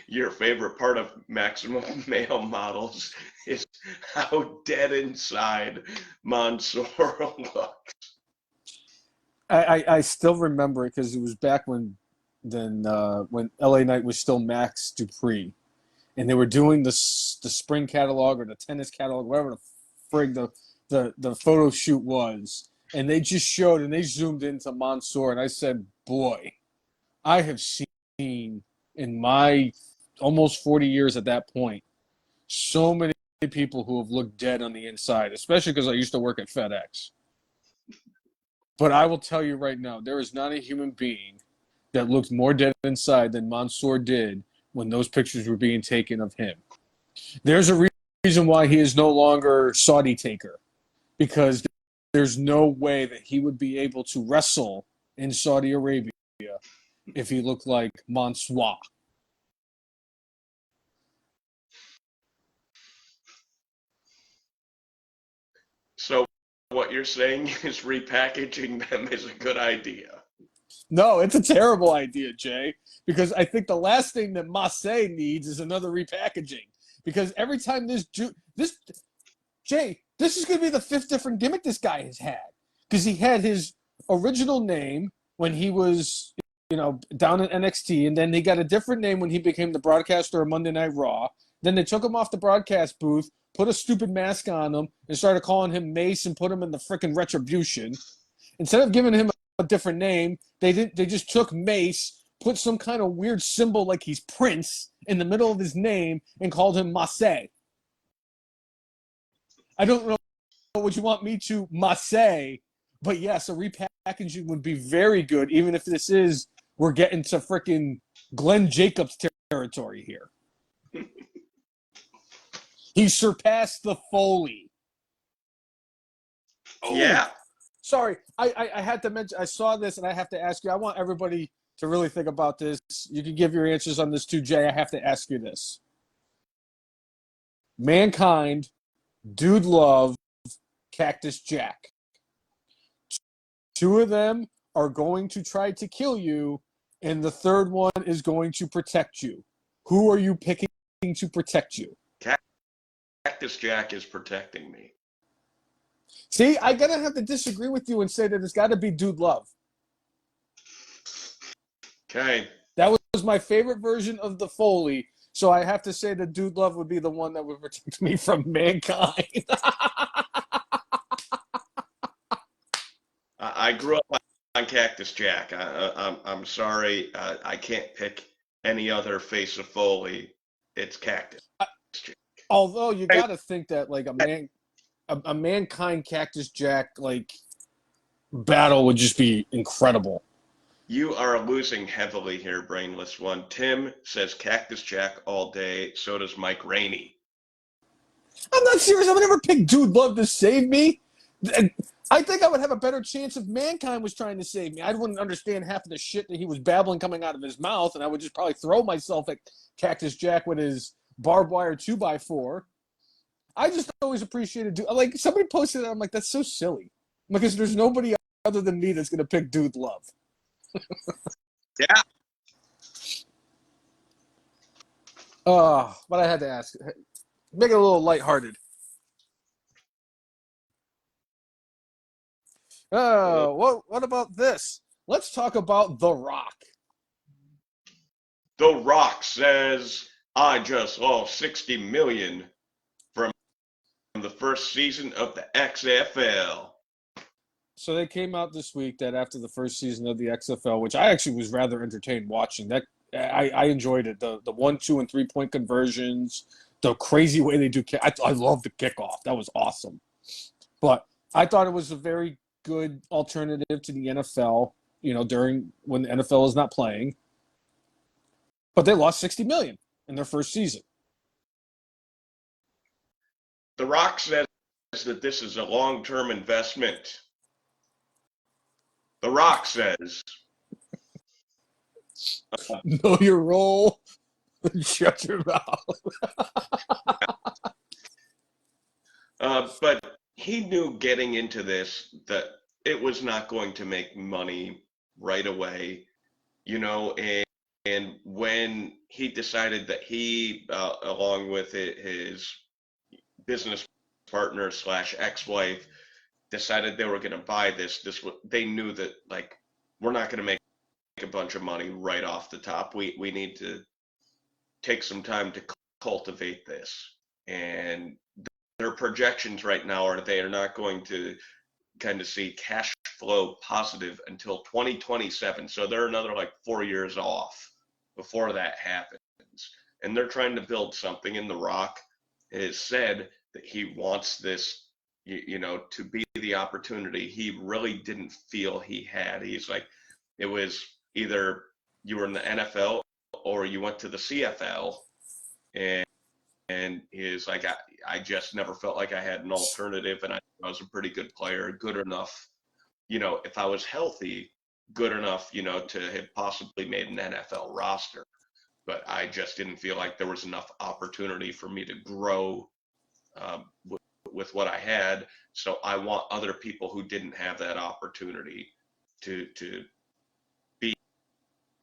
your favorite part of Maximum Male Models is how dead inside Mansoor looks. I still remember it because it was back when LA Knight was still Max Dupree, and they were doing the spring catalog or the tennis catalog, whatever the frig the photo shoot was, and they just showed and they zoomed into Mansoor, and I said, boy, I have seen in my almost 40 years at that point so many people who have looked dead on the inside, especially because I used to work at FedEx. But I will tell you right now, there is not a human being that looked more dead inside than Mansoor did when those pictures were being taken of him. There's a reason why he is no longer Saudi taker, because there's no way that he would be able to wrestle in Saudi Arabia if he looked like Mansoor. So what you're saying is repackaging them is a good idea. No, it's a terrible idea, Jay, because I think the last thing that Massey needs is another repackaging. Because every time this Jay, this is going to be the 5th different gimmick this guy has had. Because he had his original name when he was, down in NXT, and then he got a different name when he became the broadcaster of Monday Night Raw. Then they took him off the broadcast booth, put a stupid mask on him, and started calling him Mace and put him in the frickin' Retribution. Instead of giving him a different name, they just took Mace, put some kind of weird symbol like he's Prince in the middle of his name, and called him Massey. I don't know what you want me to Massey, but yes, a repackaging would be very good, even if we're getting to freaking Glenn Jacobs territory here. He surpassed the Foley. Yeah. Sorry, I had to mention, I saw this and I have to ask you, I want everybody to really think about this. You can give your answers on this too, Jay. I have to ask you this. Mankind, Dude Love, Cactus Jack. 2 of them are going to try to kill you, and the 3rd one is going to protect you. Who are you picking to protect you? Cactus Jack is protecting me. See, I'm going to have to disagree with you and say that it's got to be Dude Love. Okay. That was my favorite version of the Foley, so I have to say that Dude Love would be the one that would protect me from Mankind. I grew up on Cactus Jack. I'm sorry. I can't pick any other face of Foley. It's Cactus Jack. Although you got to think that like a Mankind Cactus Jack like battle would just be incredible. You are losing heavily here, Brainless One. Tim says Cactus Jack all day. So does Mike Rainey. I'm not serious. I would never pick Dude Love to save me. I think I would have a better chance if Mankind was trying to save me. I wouldn't understand half of the shit that he was babbling coming out of his mouth, and I would just probably throw myself at Cactus Jack with his barbed wire 2x4. I just always appreciated like somebody posted it. I'm like, that's so silly because there's nobody other than me that's gonna pick Dude Love. Yeah. But I had to ask. Make it a little lighthearted. What about this? Let's talk about The Rock. The Rock says, I just lost 60 million from the first season of the XFL. So they came out this week that after the first season of the XFL, which I actually was rather entertained watching, that I enjoyed it. The 1, 2, and 3 point conversions, the crazy way they do. I love the kickoff. That was awesome. But I thought it was a very good alternative to the NFL. During when the NFL is not playing. But they lost 60 million in their first season. The Rock says that this is a long-term investment. The Rock says, Know your role. Shut your mouth. but he knew getting into this that it was not going to make money right away, and when he decided that he, along with his business partner slash ex-wife, decided they were going to buy this, they knew that, like, we're not going to make a bunch of money right off the top. We need to take some time to cultivate this. And their projections right now are they are not going to kind of see cash flow positive until 2027. So they're another like 4 years off before that happens. And they're trying to build something. And The Rock has said that he wants this, to be the opportunity he really didn't feel he had. He's like, it was either you were in the NFL or you went to the CFL. And he's like, I just never felt like I had an alternative, and I was a pretty good player, good enough, if I was healthy, good enough, to have possibly made an NFL roster. But I just didn't feel like there was enough opportunity for me to grow with what I had. So I want other people who didn't have that opportunity to be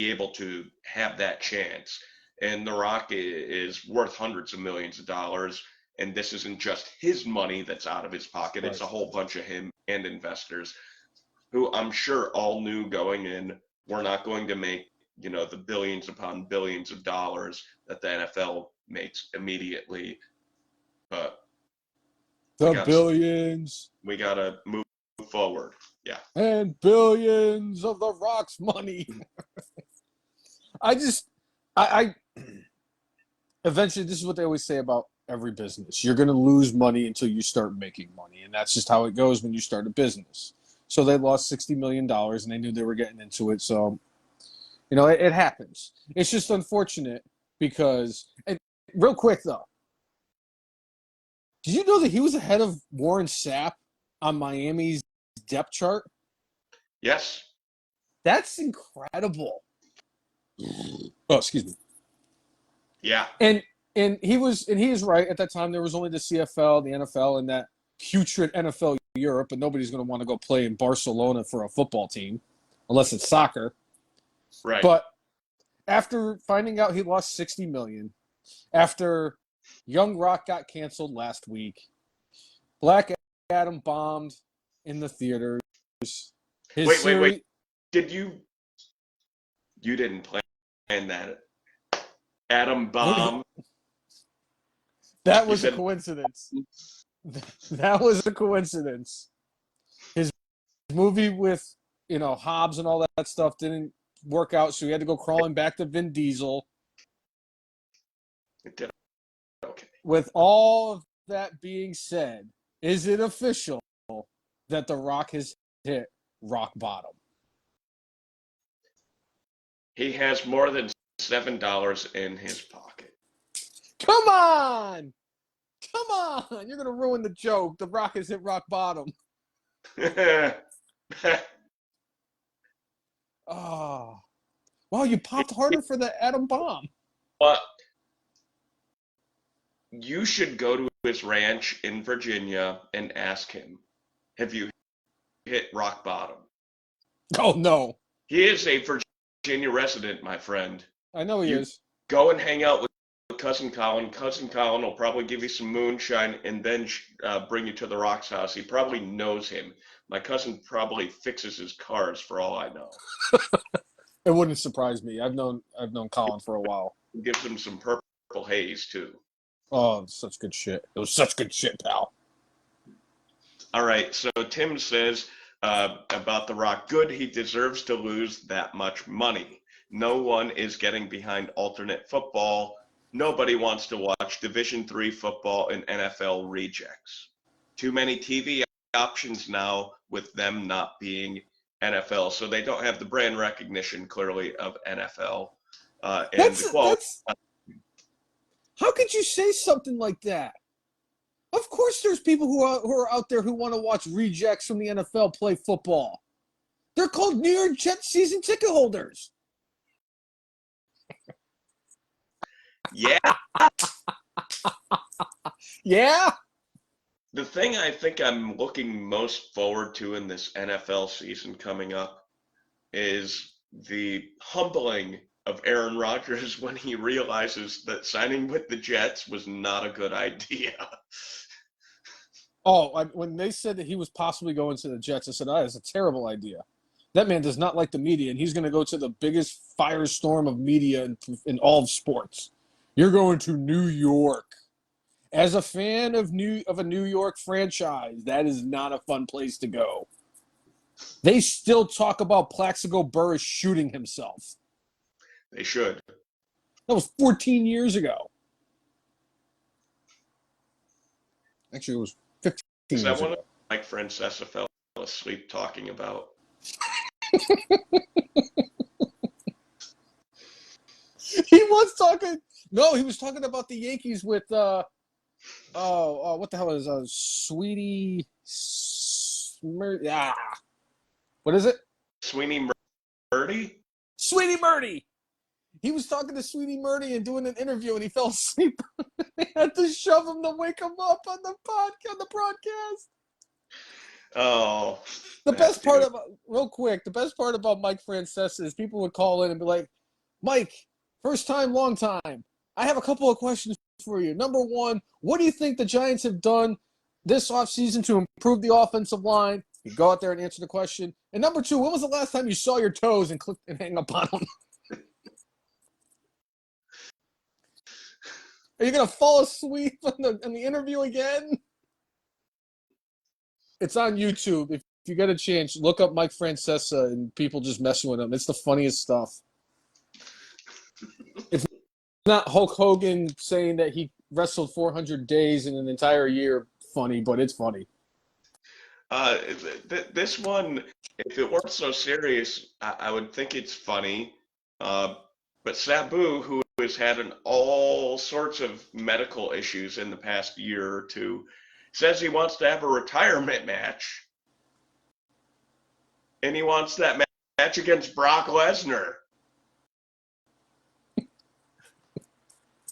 able to have that chance. And The Rock is worth hundreds of millions of dollars. And this isn't just his money that's out of his pocket. It's a whole bunch of him and investors who I'm sure all knew going in, we're not going to make, the billions upon billions of dollars that the NFL makes immediately. But billions. We got to move forward. Yeah. And billions of The Rock's money. I eventually, this is what they always say about every business. You're going to lose money until you start making money. And that's just how it goes when you start a business. So they lost $60 million and they knew they were getting into it. So, it happens. It's just unfortunate because, and real quick though, did you know that he was ahead of Warren Sapp on Miami's depth chart? Yes. That's incredible. Oh, excuse me. Yeah. And he is right. At that time, there was only the CFL, the NFL, and that putrid NFL Europe, and nobody's going to want to go play in Barcelona for a football team, unless it's soccer. Right. But after finding out he lost $60 million, after Young Rock got canceled last week, Black Adam bombed in the theaters. Wait. Did you didn't plan that? Adam bomb. That was a coincidence. That was a coincidence. His movie with, Hobbs and all that stuff didn't work out, so he had to go crawling back to Vin Diesel. It did. Okay. With all of that being said, is it official that The Rock has hit rock bottom? He has more than $7 in his pocket. Come on! You're going to ruin the joke. The Rock has hit rock bottom. Oh. Wow, you popped harder for the atom bomb. But you should go to his ranch in Virginia and ask him, have you hit rock bottom? Oh, no. He is a Virginia resident, my friend. I know he is. Go and hang out with Cousin Colin. Cousin Colin will probably give you some moonshine and then bring you to the Rock's house. He probably knows him. My cousin probably fixes his cars for all I know. It wouldn't surprise me. I've known Colin for a while. Gives him some purple haze too. Oh, such good shit. It was such good shit, pal. All right, so Tim says about The Rock, good, he deserves to lose that much money. No one is getting behind alternate football. Nobody wants to watch Division III football and NFL rejects. Too many TV options now with them not being NFL, so they don't have the brand recognition clearly of NFL. That's how could you say something like that? Of course, there's people who are out there who want to watch rejects from the NFL play football. They're called New York Jets season ticket holders. Yeah. Yeah. The thing I think I'm looking most forward to in this NFL season coming up is the humbling of Aaron Rodgers when he realizes that signing with the Jets was not a good idea. Oh, when they said that he was possibly going to the Jets, I said, "That is a terrible idea. That man does not like the media, and he's going to go to the biggest firestorm of media in all of sports. You're going to New York. As a fan of a New York franchise, that is not a fun place to go. They still talk about Plaxico Burress shooting himself. They should. That was 14 years ago. Actually, it was 15 Is years that one ago. Mike Francesa fell asleep talking about? He was talking. No, he was talking about the Yankees with what the hell is Sweetie? What is it? Sweeney Murdy? Sweetie Murdy. He was talking to Sweetie Murdy and doing an interview, and he fell asleep. They had to shove him to wake him up on the broadcast. Oh. The best part about Mike Francesa is people would call in and be like, Mike, first time, long time. I have a couple of questions for you. Number one, what do you think the Giants have done this offseason to improve the offensive line? You go out there and answer the question. And number two, when was the last time you saw your toes and clicked and hang up on them? Are you going to fall asleep in the interview again? It's on YouTube. If you get a chance, look up Mike Francesa and people just messing with him. It's the funniest stuff. It's not Hulk Hogan saying that he wrestled 400 days in an entire year funny, but it's funny. This one, if it weren't so serious, I would think it's funny. But Sabu, who has had all sorts of medical issues in the past year or two, says he wants to have a retirement match. And he wants that match against Brock Lesnar.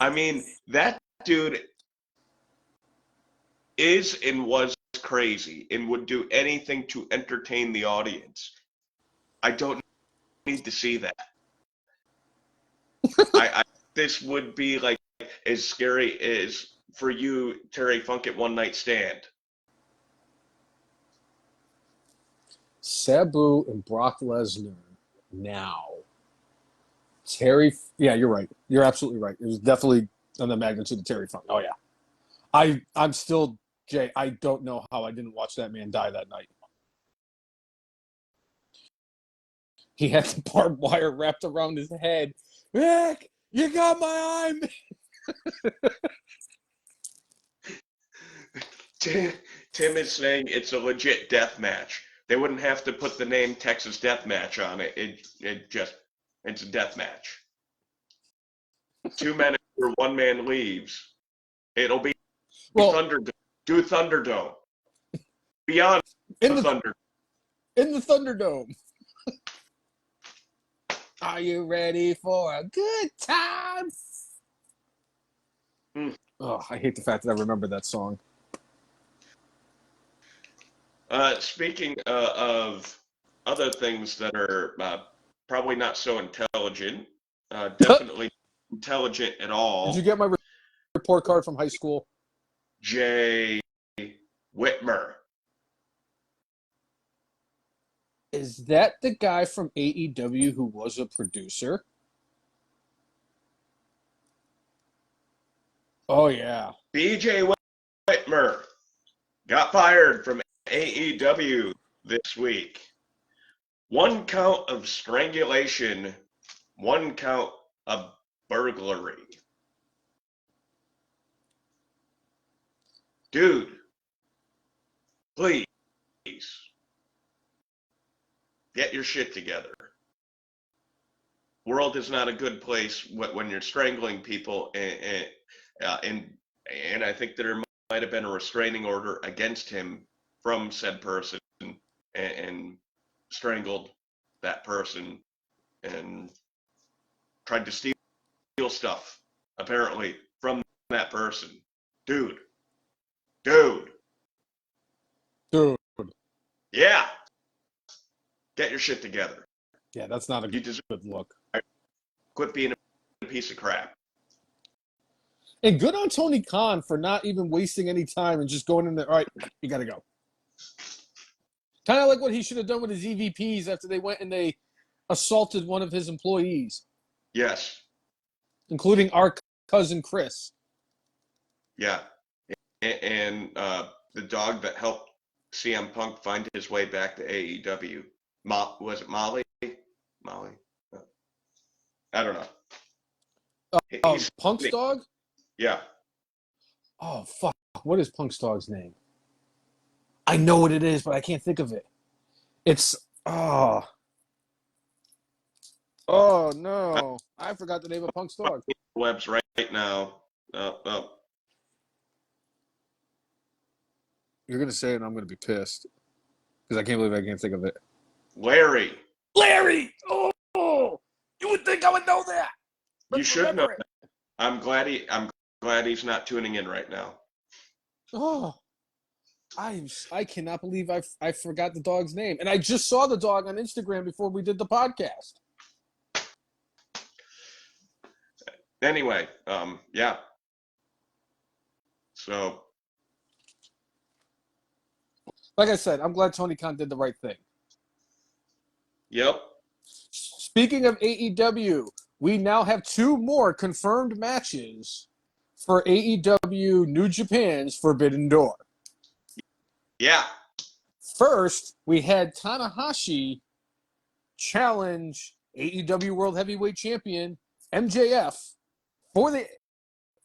I mean, that dude is and was crazy and would do anything to entertain the audience. I don't need to see that. This would be like as scary as for you, Terry Funk at One Night Stand. Sabu and Brock Lesnar now. Terry, yeah, you're right. You're absolutely right. It was definitely on the magnitude of Terry Funk. Oh yeah, I'm still Jay. I don't know how I didn't watch that man die that night. He had the barbed wire wrapped around his head. Rick, you got my eye. Tim is saying it's a legit death match. They wouldn't have to put the name Texas Death Match on it. It's a death match. 2 men or 1 man leaves. It'll be Thunderdome. Do Thunderdome. Beyond the Thunder. In the Thunderdome. Are you ready for a good time? Oh, I hate the fact that I remember that song. Speaking of other things that are probably not so intelligent, definitely intelligent at all. Did you get my report card from high school? Jay Whitmer. Is that the guy from AEW who was a producer? Oh, yeah. BJ Whitmer got fired from AEW this week. 1 count of strangulation, 1 count of burglary. Dude, please get your shit together. World is not a good place when you're strangling people, and I think there might have been a restraining order against him from said person, and strangled that person and tried to steal stuff apparently from that person. Dude. Yeah. Get your shit together. Yeah, that's not a good look. Quit being a piece of crap. And good on Tony Khan for not even wasting any time and just going in there. All right, you got to go. Kind of like what he should have done with his EVPs after they went and they assaulted one of his employees. Yes. Including our cousin Chris. Yeah. And the dog that helped CM Punk find his way back to AEW. Was it Molly? Molly? I don't know. He's Punk's dog? Yeah. Oh, fuck. What is Punk's dog's name? I know what it is, but I can't think of it. It's, oh no. I forgot the name of Punk's dog. Webs right now. You're going to say it and I'm going to be pissed. Because I can't believe I can't think of it. Larry! Oh! You would think I would know that. You should know that. I'm glad he's not tuning in right now. Oh. I cannot believe I forgot the dog's name. And I just saw the dog on Instagram before we did the podcast. Anyway, yeah. So. Like I said, I'm glad Tony Khan did the right thing. Yep. Speaking of AEW, we now have 2 more confirmed matches for AEW New Japan's Forbidden Door. Yeah. First, we had Tanahashi challenge AEW World Heavyweight Champion MJF for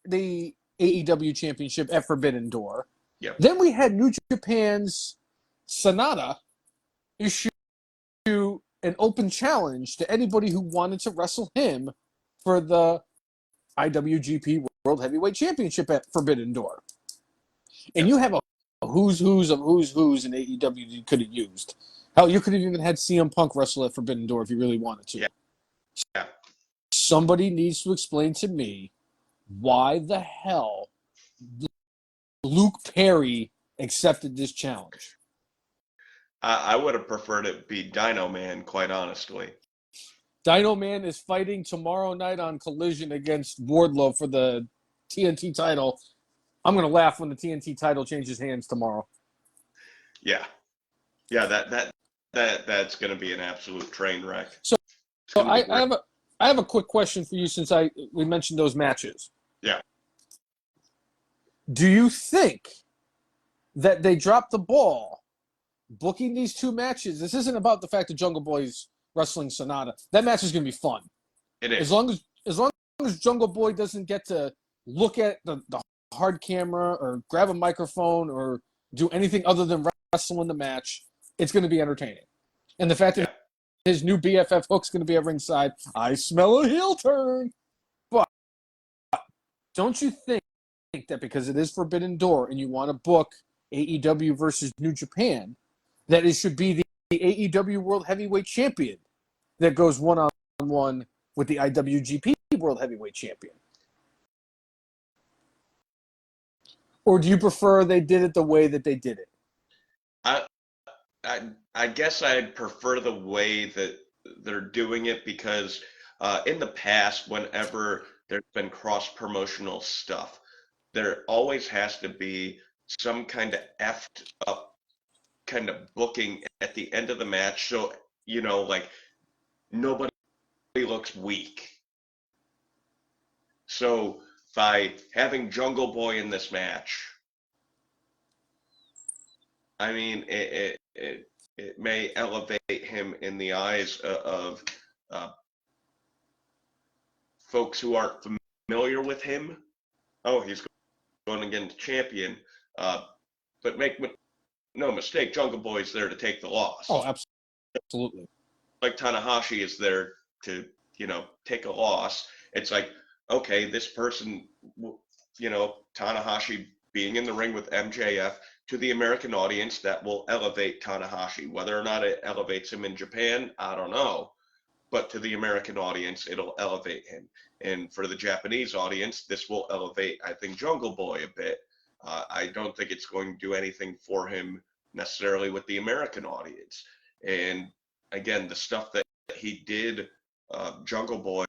the AEW Championship at Forbidden Door. Yep. Then we had New Japan's Sonata issue an open challenge to anybody who wanted to wrestle him for the IWGP World Heavyweight Championship at Forbidden Door. And you have a who's of who's in AEW you could have used. Hell, you could have even had CM Punk wrestle at Forbidden Door if you really wanted to. Yeah. Somebody needs to explain to me why the hell Luke Perry accepted this challenge. I would have preferred it be Dino Man, quite honestly. Dino Man is fighting tomorrow night on Collision against Wardlow for the TNT title. I'm going to laugh when the TNT title changes hands tomorrow. Yeah. Yeah, that's going to be an absolute train wreck. So I have a quick question for you since we mentioned those matches. Yeah. Do you think that they dropped the ball booking these 2 matches? This isn't about the fact that Jungle Boy's wrestling Sonata. That match is going to be fun. It is. As long as Jungle Boy doesn't get to look at the hard camera or grab a microphone or do anything other than wrestle in the match, it's going to be entertaining. And the fact that his new BFF Hook's going to be at ringside, I smell a heel turn. But don't you think that because it is Forbidden Door and you want to book AEW versus New Japan, that it should be the AEW World Heavyweight Champion that goes one-on-one with the IWGP World Heavyweight Champion? Or do you prefer they did it the way that they did it? I guess I'd prefer the way that they're doing it because in the past, whenever there's been cross-promotional stuff, there always has to be some kind of effed up kind of booking at the end of the match so like nobody looks weak. So by having Jungle Boy in this match, I mean, it may elevate him in the eyes of folks who aren't familiar with him. Oh, he's going against champion. But make no mistake, Jungle Boy's there to take the loss. Oh, absolutely. Like Tanahashi is there to, take a loss. It's like, okay, this person, Tanahashi being in the ring with MJF, to the American audience, that will elevate Tanahashi. Whether or not it elevates him in Japan, I don't know. But to the American audience, it'll elevate him. And for the Japanese audience, this will elevate, I think, Jungle Boy a bit. I don't think it's going to do anything for him necessarily with the American audience. And again, the stuff that he did, Jungle Boy,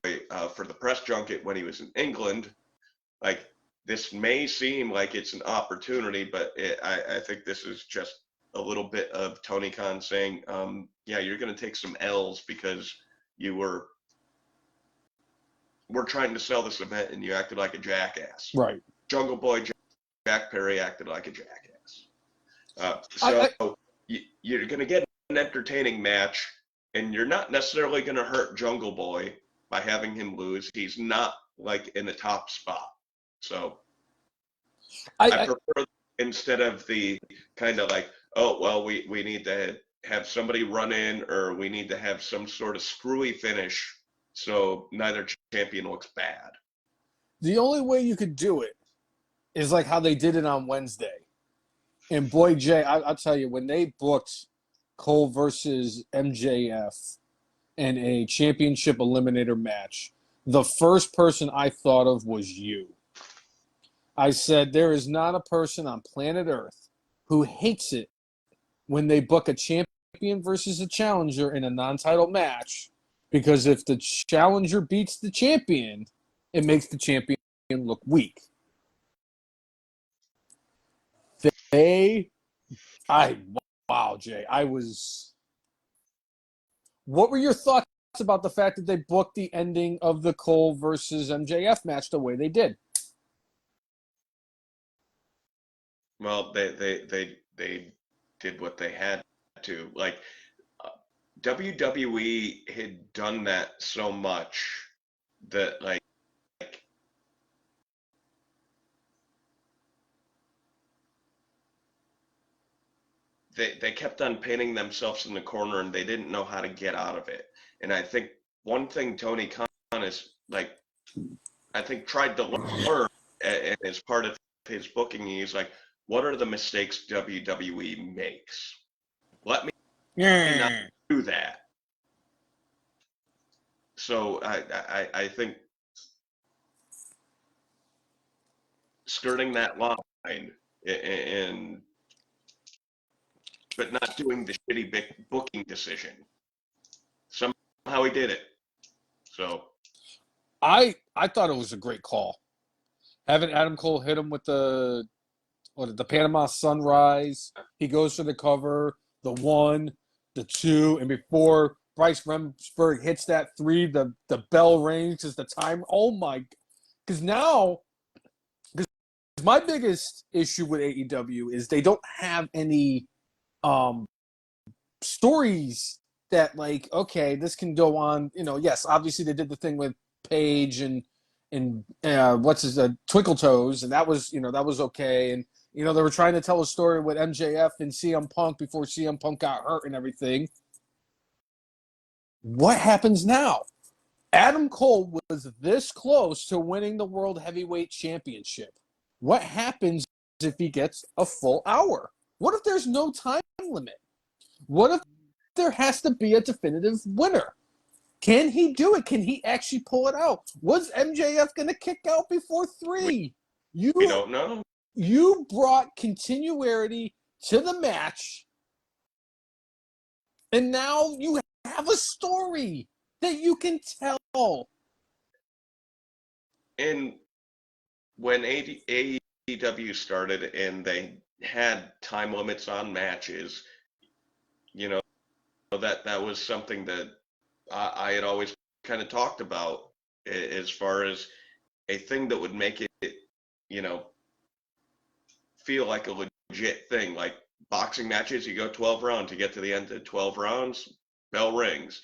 for the press junket when he was in England, like, this may seem like it's an opportunity, but I think this is just a little bit of Tony Khan saying, yeah, you're going to take some L's because we're trying to sell this event and you acted like a jackass. Right. Jungle Boy, Jack Perry acted like a jackass. You're going to get an entertaining match, and you're not necessarily going to hurt Jungle Boy by having him lose. He's not like in the top spot. So I prefer, instead of the kind of like, oh, well, we need to have somebody run in, or we need to have some sort of screwy finish so neither champion looks bad. The only way you could do it is like how they did it on Wednesday. And boy, Jay, I'll tell you, when they booked Cole versus MJF in a championship eliminator match, the first person I thought of was you. I said, there is not a person on planet Earth who hates it when they book a champion versus a challenger in a non-title match, because if the challenger beats the champion, it makes the champion look weak. Wow, Jay, what were your thoughts about the fact that they booked the ending of the Cole versus MJF match the way they did? Well, they did what they had to. Like, WWE had done that so much that, like, they kept on painting themselves in the corner, and they didn't know how to get out of it. And I think one thing Tony Khan is, like, I think tried to learn as part of his booking, he's like, what are the mistakes WWE makes? Let me not do that. So I think skirting that line and but not doing the shitty booking decision. Somehow he did it. So I thought it was a great call. Having Adam Cole hit him with the Panama Sunrise. He goes for the cover, the 1, the 2, and before Bryce Remsburg hits that 3, the bell rings as the time. Oh my! Because my biggest issue with AEW is they don't have any stories that, like, okay, this can go on. Yes, obviously they did the thing with Paige and what's his Twinkle Toes, and that was okay. And they were trying to tell a story with MJF and CM Punk before CM Punk got hurt and everything. What happens now? Adam Cole was this close to winning the World Heavyweight Championship. What happens if he gets a full hour? What if there's no time limit? What if there has to be a definitive winner? Can he do it? Can he actually pull it out? Was MJF going to kick out before 3? We don't know. You brought continuity to the match, and now you have a story that you can tell. And when AEW started and they had time limits on matches, that was something that I had always kind of talked about as far as a thing that would make it, you know, feel like a legit thing. Like boxing matches, you go 12 rounds, you get to the end of 12 rounds, bell rings.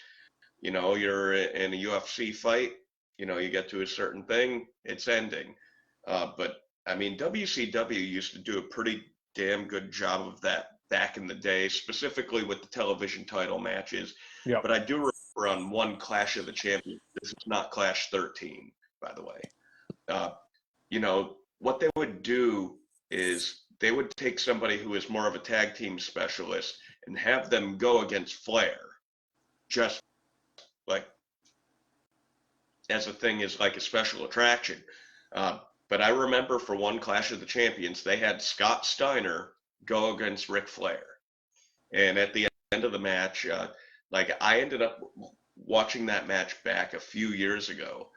You know, you're in a UFC fight, you know, you get to a certain thing, it's ending. But I mean, WCW used to do a pretty damn good job of that back in the day, specifically with the television title matches. Yep. But I do remember on one Clash of the Champions, this is not Clash 13, by the way. You know, what they would do is they would take somebody who is more of a tag team specialist and have them go against Flair, just like as a thing, is like a special attraction. But I remember for one Clash of the Champions, they had Scott Steiner go against Ric Flair. And at the end of the match, like I ended up watching that match back a few years ago.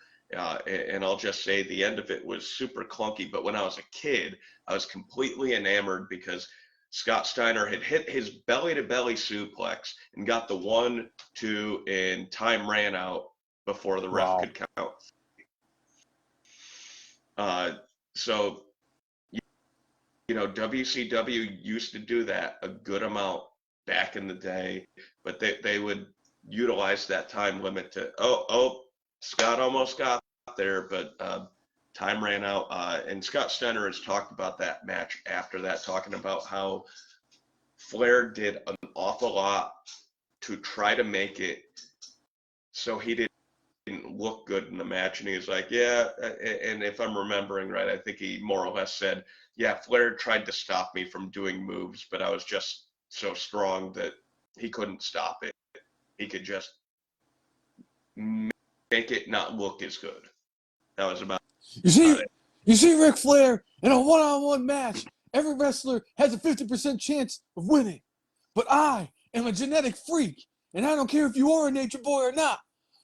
And I'll just say the end of it was super clunky. But when I was a kid, I was completely enamored because Scott Steiner had hit his belly to belly suplex and got the 1, 2, and time ran out before the ref could count. So, you know, WCW used to do that a good amount back in the day, but they would utilize that time limit to, Scott almost got there, but time ran out. And Scott Steiner has talked about that match after that, talking about how Flair did an awful lot to try to make it so he didn't look good in the match. And he was like, yeah, and if I'm remembering right, I think he more or less said, yeah, Flair tried to stop me from doing moves, but I was just so strong that he couldn't stop it. He could just make it not look as good. That was about it. You see Ric Flair in a one-on-one match. Every wrestler has a 50% chance of winning. But I am a genetic freak, and I don't care if you are a nature boy or not.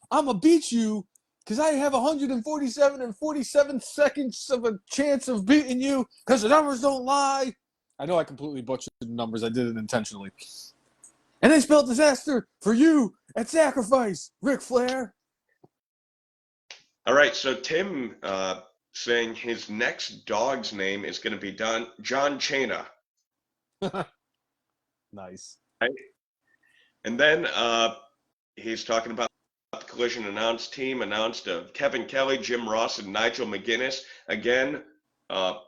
I'm going to beat you because I have 147 and 47 seconds of a chance of beating you because the numbers don't lie. I know I completely butchered the numbers. I did it intentionally. And they spelled disaster for you at Sacrifice, Ric Flair. All right, so Tim saying his next dog's name is going to be John Cena. Nice. Right? And then he's talking about the Collision team announced of Kevin Kelly, Jim Ross, and Nigel McGuinness. Again, I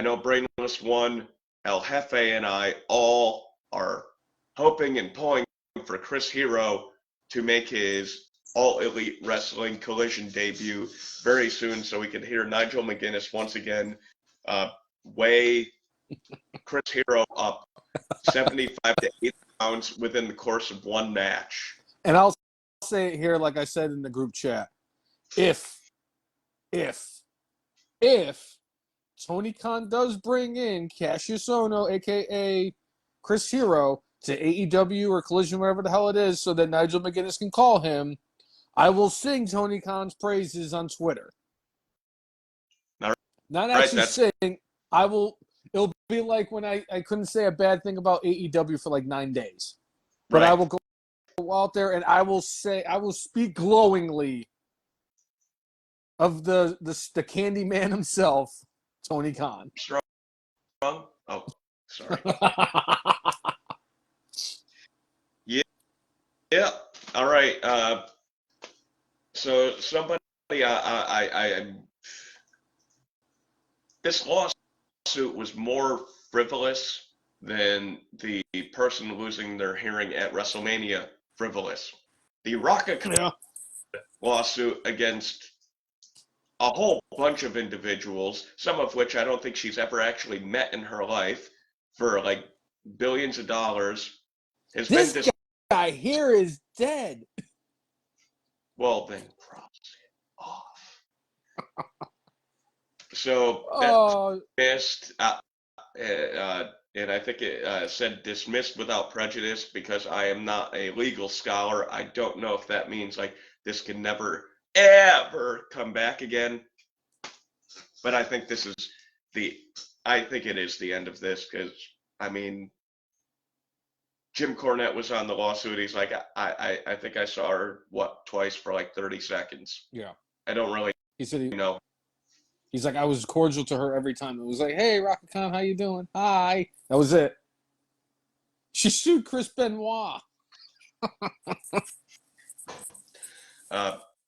know Brainless One, El Jefe, and I all are hoping and pulling for Chris Hero to make his All Elite Wrestling Collision debut very soon so we can hear Nigel McGuinness once again weigh Chris Hero up 75 to 80 pounds within the course of one match. And I'll say it here, like I said in the group chat. If Tony Khan does bring in Cassius Ohno, a.k.a. Chris Hero, to AEW or Collision, wherever the hell it is, so that Nigel McGuinness can call him, I will sing Tony Khan's praises on Twitter. Not actually saying, I will. It'll be like when I couldn't say a bad thing about AEW for like 9 days. But I will go out there and I will speak glowingly of the Candyman himself, Tony Khan. Strong? Oh, sorry. Yeah. All right. So somebody, this lawsuit was more frivolous than the person losing their hearing at WrestleMania frivolous. The Rocka lawsuit against a whole bunch of individuals, some of which I don't think she's ever actually met in her life, for like billions of dollars, has been this guy here is dead. Well, then cross it off. So that's missed, and I think it said dismissed without prejudice because I am not a legal scholar. I don't know if that means like this can never ever come back again. But I think this is I think it is the end of this because, I mean, Jim Cornette was on the lawsuit. He's like, I think I saw her, twice for like 30 seconds. Yeah. I don't really He said know. He's like, I was cordial to her every time. It was like, hey, Rocket Khan, how you doing? Hi. That was it. She sued Chris Benoit.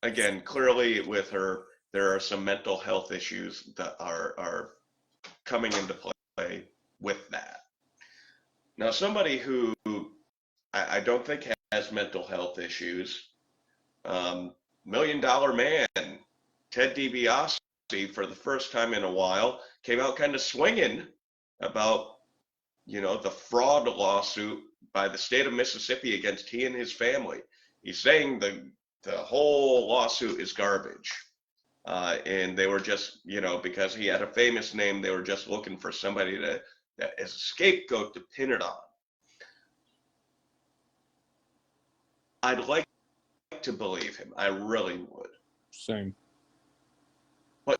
Again, clearly with her, there are some mental health issues that are coming into play with that. Now, somebody who I don't think has mental health issues, $1 Million Man, Ted DiBiase, for the first time in a while, came out kind of swinging about, the fraud lawsuit by the state of Mississippi against he and his family. He's saying the whole lawsuit is garbage. And they were just, because he had a famous name, they were just looking for somebody that as a scapegoat to pin it on. I'd like to believe him. I really would. Same. But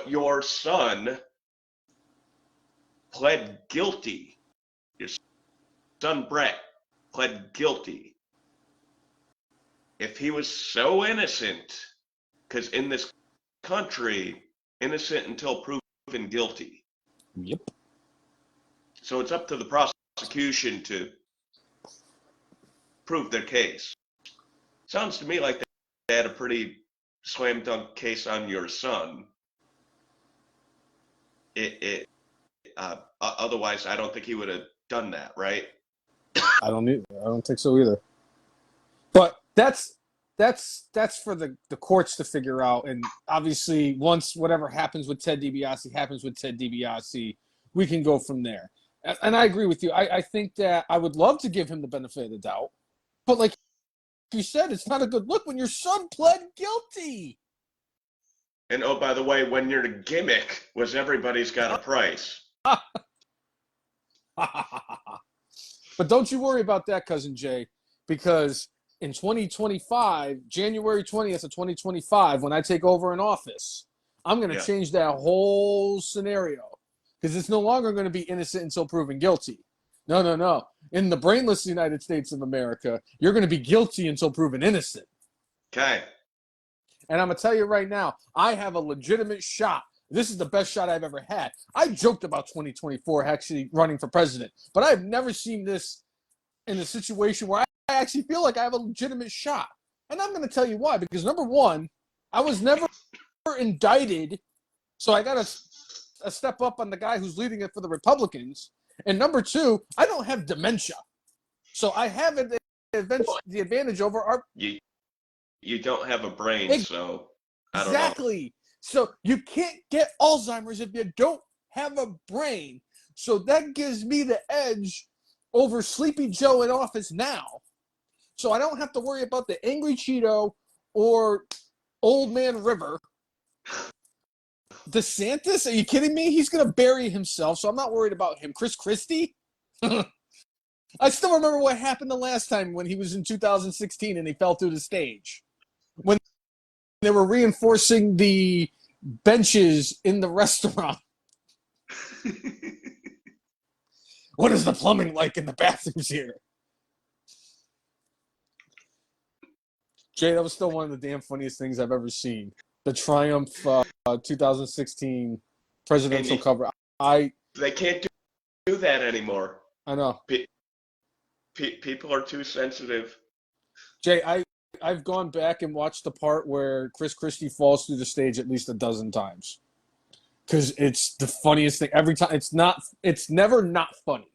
your son pled guilty. Your son Brett pled guilty. If he was so innocent, because in this country, innocent until proven guilty. Yep. So it's up to the prosecution to prove their case. Sounds to me like they had a pretty slam dunk case on your son. Otherwise, I don't think he would have done that, right? I don't think so either. But that's for the courts to figure out. And obviously, once whatever happens with Ted DiBiase happens with Ted DiBiase, we can go from there. And I agree with you. I think that I would love to give him the benefit of the doubt. But like you said, it's not a good look when your son pled guilty. And oh, by the way, when your gimmick was everybody's got a price. But don't you worry about that, Cousin Jay, because in 2025, January 20th of 2025, when I take over in office, I'm going to change that whole scenario because it's no longer going to be innocent until proven guilty. No. In the brainless United States of America, you're going to be guilty until proven innocent. Okay. And I'm going to tell you right now, I have a legitimate shot. This is the best shot I've ever had. I joked about 2024 actually running for president, but I've never seen this in a situation where I actually feel like I have a legitimate shot. And I'm going to tell you why. Because number one, I was never indicted, so I got to step up on the guy who's leading it for the Republicans. And number two, I don't have dementia. So I have the advantage over our... You don't have a brain, so I don't know. Exactly. So you can't get Alzheimer's if you don't have a brain. So that gives me the edge over Sleepy Joe in office now. So I don't have to worry about the Angry Cheeto or Old Man River. DeSantis, are you kidding me? He's going to bury himself, so I'm not worried about him. Chris Christie? I still remember what happened the last time when he was in 2016 and he fell through the stage. When they were reinforcing the benches in the restaurant. What is the plumbing like in the bathrooms here? Jay, that was still one of the damn funniest things I've ever seen. The Triumph 2016 presidential cover. They can't do that anymore. I know. People are too sensitive. Jay, I've gone back and watched the part where Chris Christie falls through the stage at least a dozen times. Because it's the funniest thing. Every time. It's never not funny.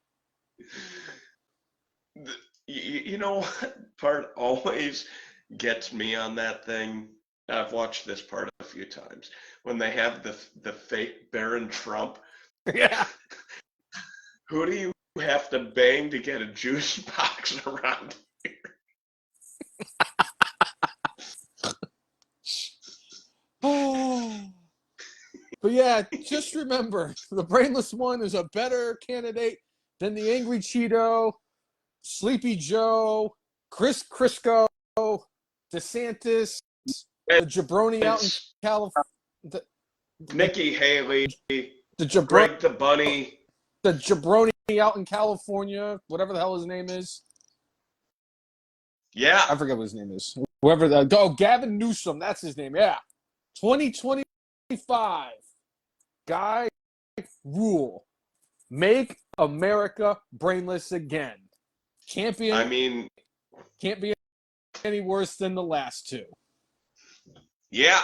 You know what part always gets me on that thing? I've watched this part a few times. When they have the fake Baron Trump. Yeah. Who do you have to bang to get a juice box around here? But yeah, just remember, the brainless one is a better candidate than the Angry Cheeto, Sleepy Joe, Chris Crisco, DeSantis, the jabroni out in California, Nikki Haley, the Greg the Bunny, the jabroni out in California, whatever the hell his name is. Yeah. I forget what his name is. Gavin Newsom, that's his name. Yeah. 2025. Guy rule. Make America brainless again. Can't be any worse than the last two. Yeah.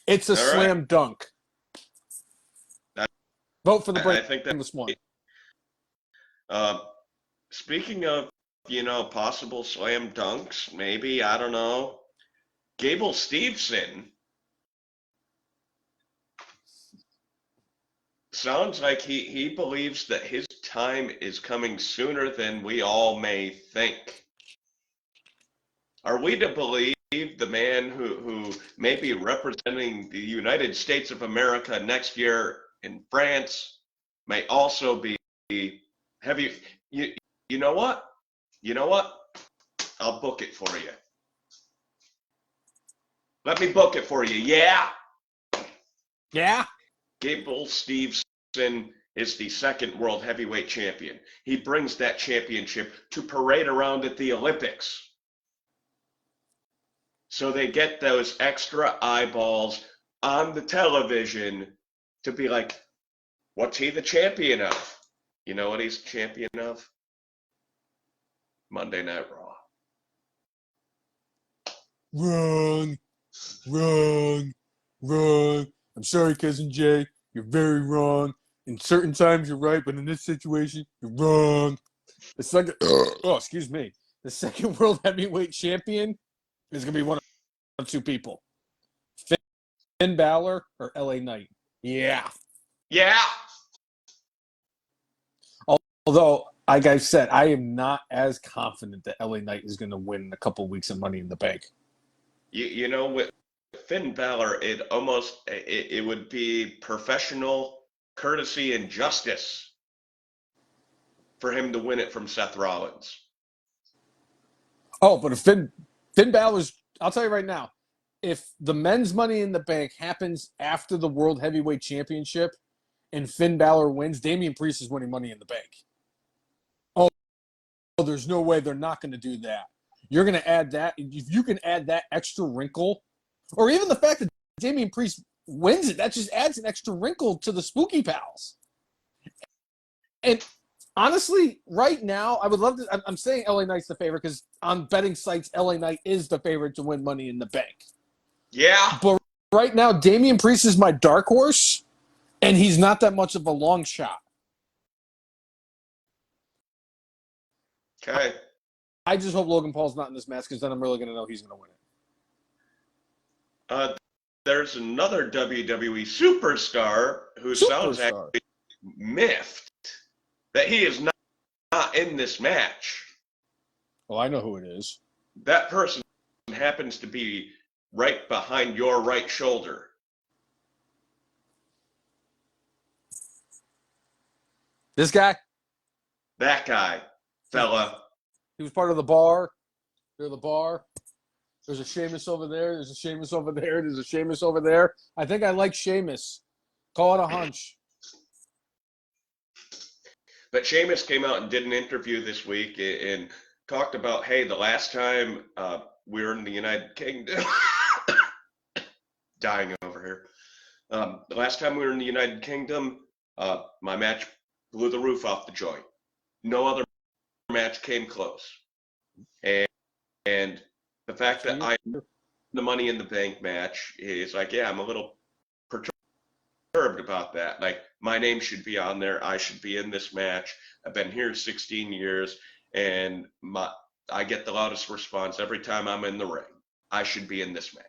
It's a slam dunk. Vote for the brainless one. Speaking of, possible slam dunks, maybe, I don't know. Gable Steveson sounds like he believes that his time is coming sooner than we all may think. Are we to believe the man who may be representing the United States of America next year in France may also be heavy? You know what? You know what? I'll book it for you. Let me book it for you. Yeah. Yeah. Gable Steveson is the second world heavyweight champion. He brings that championship to parade around at the Olympics. So they get those extra eyeballs on the television to be like, what's he the champion of? You know what he's champion of? Monday Night Raw. Wrong. I'm sorry, Cousin Jay. You're very wrong. In certain times, you're right, but in this situation, you're wrong. The second, excuse me. The second world heavyweight champion is going to be one of two people. Finn Balor or LA Knight. Yeah. Yeah. Although, like I said, I am not as confident that LA Knight is going to win a couple weeks of Money in the Bank. With Finn Balor, it would be professional courtesy and justice for him to win it from Seth Rollins. Oh, but if Finn Balor's, I'll tell you right now, if the men's Money in the Bank happens after the World Heavyweight Championship and Finn Balor wins, Damian Priest is winning Money in the Bank. Oh, there's no way they're not going to do that. You're going to add that. If you can add that extra wrinkle, or even the fact that Damian Priest wins it, that just adds an extra wrinkle to the Spooky Pals. And honestly, right now, I would love to. I'm saying LA Knight's the favorite because on betting sites, LA Knight is the favorite to win Money in the Bank. Yeah. But right now, Damian Priest is my dark horse, and he's not that much of a long shot. Okay. I just hope Logan Paul's not in this match because then I'm really going to know he's going to win it. There's another WWE superstar who sounds actually miffed that he is not in this match. Well, I know who it is. That person happens to be right behind your right shoulder. This guy? That guy, fella. He was part of the bar. They're the bar. There's a Sheamus over there. There's a Sheamus over there. There's a Sheamus over there. I think I like Sheamus. Call it a hunch. But Sheamus came out and did an interview this week and talked about, hey, the last time we were in the United Kingdom, dying over here. The last time we were in the United Kingdom, my match blew the roof off the joint. No other match came close. And the fact that I the Money in the Bank match is like, yeah, I'm a little perturbed about that. Like, my name should be on there. I should be in this match. I've been here 16 years, and I get the loudest response every time I'm in the ring. I should be in this match.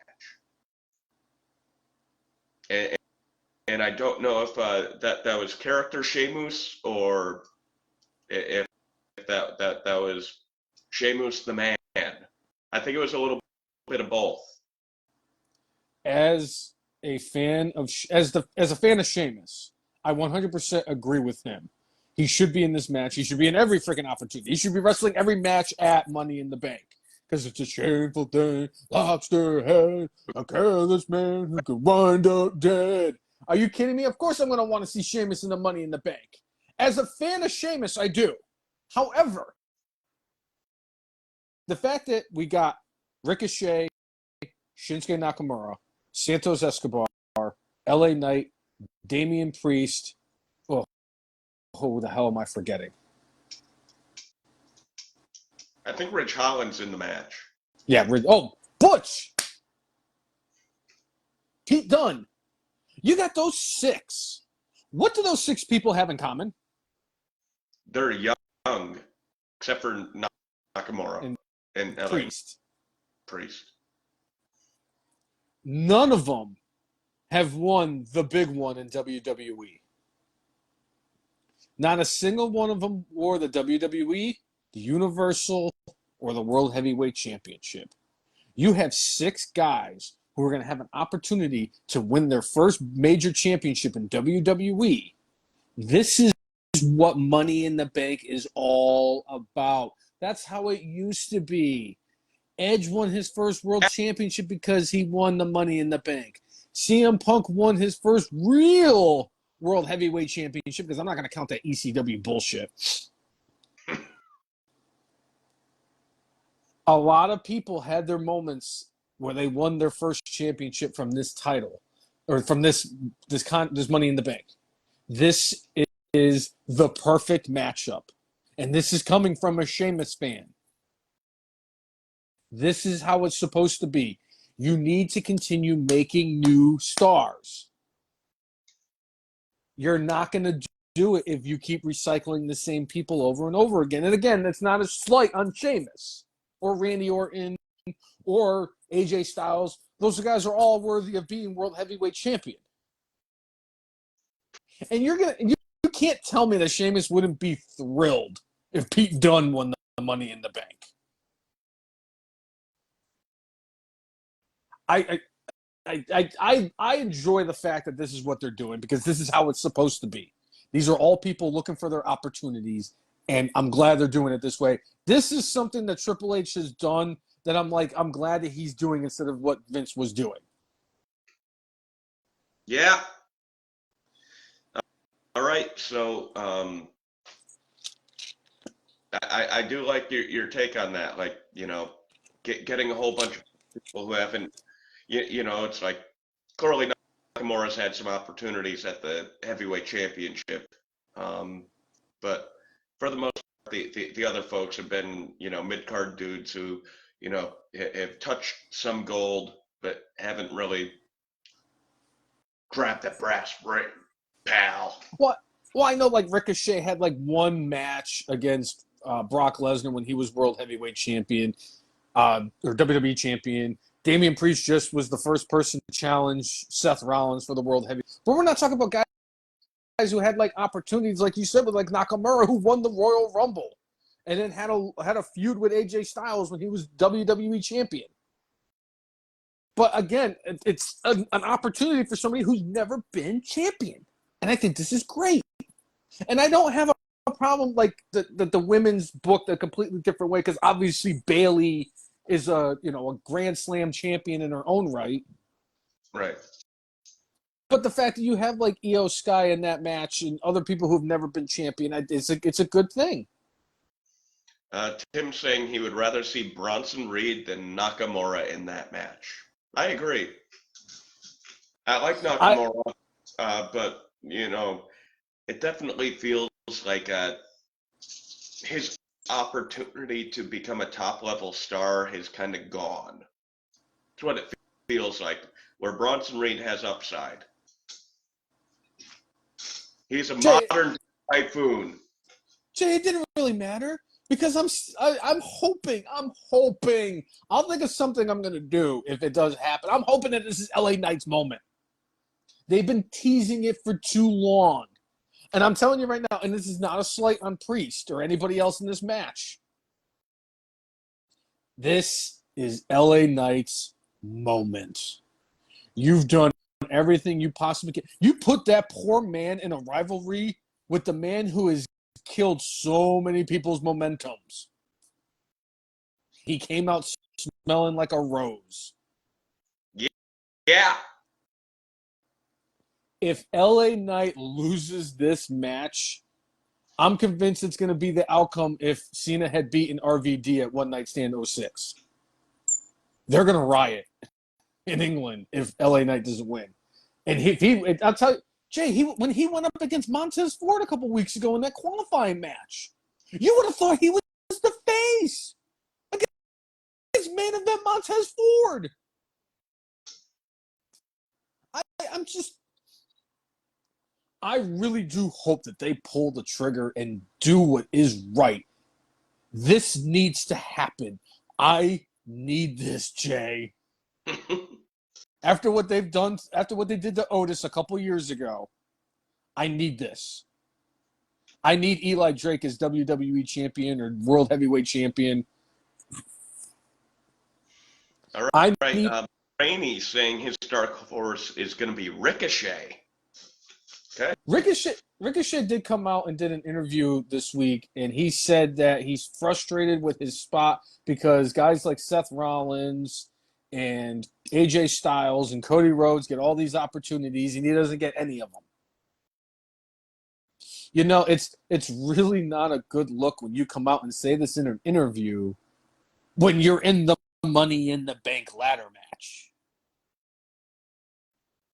And I don't know if that was character Sheamus or if that was Sheamus the man. I think it was a little bit of both. As a fan of Sheamus, I 100% agree with him. He should be in this match. He should be in every freaking opportunity. He should be wrestling every match at Money in the Bank because it's a shameful thing. Lobster head, a careless man who could wind up dead. Are you kidding me? Of course I'm going to want to see Sheamus in the Money in the Bank. As a fan of Sheamus, I do. However, the fact that we got Ricochet, Shinsuke Nakamura, Santos Escobar, LA Knight, Damian Priest. Oh, who the hell am I forgetting? I think Rich Holland's in the match. Yeah. Oh, Butch. Pete Dunne. You got those 6. What do those 6 people have in common? They're young, except for Nakamura and Priest. Priest. None of them have won the big one in WWE. Not a single one of them wore the WWE, the Universal, or the World Heavyweight Championship. You have 6 guys who are going to have an opportunity to win their first major championship in WWE. This is what Money in the Bank is all about. That's how it used to be. Edge won his first world championship because he won the Money in the Bank. CM Punk won his first real World Heavyweight Championship because I'm not going to count that ECW bullshit. A lot of people had their moments where they won their first championship from this title or from this Money in the Bank. This is the perfect matchup. And this is coming from a Sheamus fan. This is how it's supposed to be. You need to continue making new stars. You're not going to do it if you keep recycling the same people over and over again. And again, that's not a slight on Sheamus or Randy Orton or AJ Styles. Those guys are all worthy of being World Heavyweight Champion. And you can't tell me that Sheamus wouldn't be thrilled if Pete Dunne won the Money in the Bank. I enjoy the fact that this is what they're doing because this is how it's supposed to be. These are all people looking for their opportunities, and I'm glad they're doing it this way. This is something that Triple H has done that I'm glad that he's doing instead of what Vince was doing. Yeah. All right. So I do like your take on that. Like, getting a whole bunch of people who haven't, it's like clearly Nakamura's had some opportunities at the heavyweight championship. But for the most part, the other folks have been, mid-card dudes who, have touched some gold, but haven't really grabbed that brass ring, pal. Well, I know like Ricochet had like one match against Brock Lesnar when he was World Heavyweight Champion or WWE Champion. Damian Priest just was the first person to challenge Seth Rollins for the World Heavyweight. But we're not talking about guys who had like opportunities, like you said, with like Nakamura, who won the Royal Rumble, and then had a feud with AJ Styles when he was WWE Champion. But again, it's an opportunity for somebody who's never been champion, and I think this is great. And I don't have a problem like the women's booked a completely different way because obviously Bayley is a Grand Slam champion in her own right. Right. But the fact that you have like Io Sky in that match and other people who've never been champion, it's a good thing. Tim saying he would rather see Bronson Reed than Nakamura in that match. I agree. I like Nakamura, but it definitely feels like his opportunity to become a top-level star has kind of gone. That's what it feels like, where Bronson Reed has upside. He's a modern typhoon. Jay, it didn't really matter because I'm hoping I'll think of something I'm going to do if it does happen. I'm hoping that this is LA Knight's moment. They've been teasing it for too long. And I'm telling you right now, and this is not a slight on Priest or anybody else in this match. This is LA Knight's moment. You've done everything you possibly can. You put that poor man in a rivalry with the man who has killed so many people's momentums. He came out smelling like a rose. Yeah. if LA Knight loses this match, I'm convinced it's going to be the outcome if Cena had beaten RVD at One Night Stand 06. They're going to riot in England if LA Knight doesn't win. And I'll tell you, Jay, when he went up against Montez Ford a couple weeks ago in that qualifying match, you would have thought he was the face against main event Montez Ford. I really do hope that they pull the trigger and do what is right. This needs to happen. I need this, Jay. After what they've done, after what they did to Otis a couple years ago, I need this. I need Eli Drake as WWE champion or World Heavyweight champion. All I right. need Rainey saying his dark horse is going to be Ricochet. Okay. Ricochet did come out and did an interview this week, and he said that he's frustrated with his spot because guys like Seth Rollins and AJ Styles and Cody Rhodes get all these opportunities, and he doesn't get any of them. You know, it's really not a good look when you come out and say this in an interview when you're in the Money in the Bank ladder match.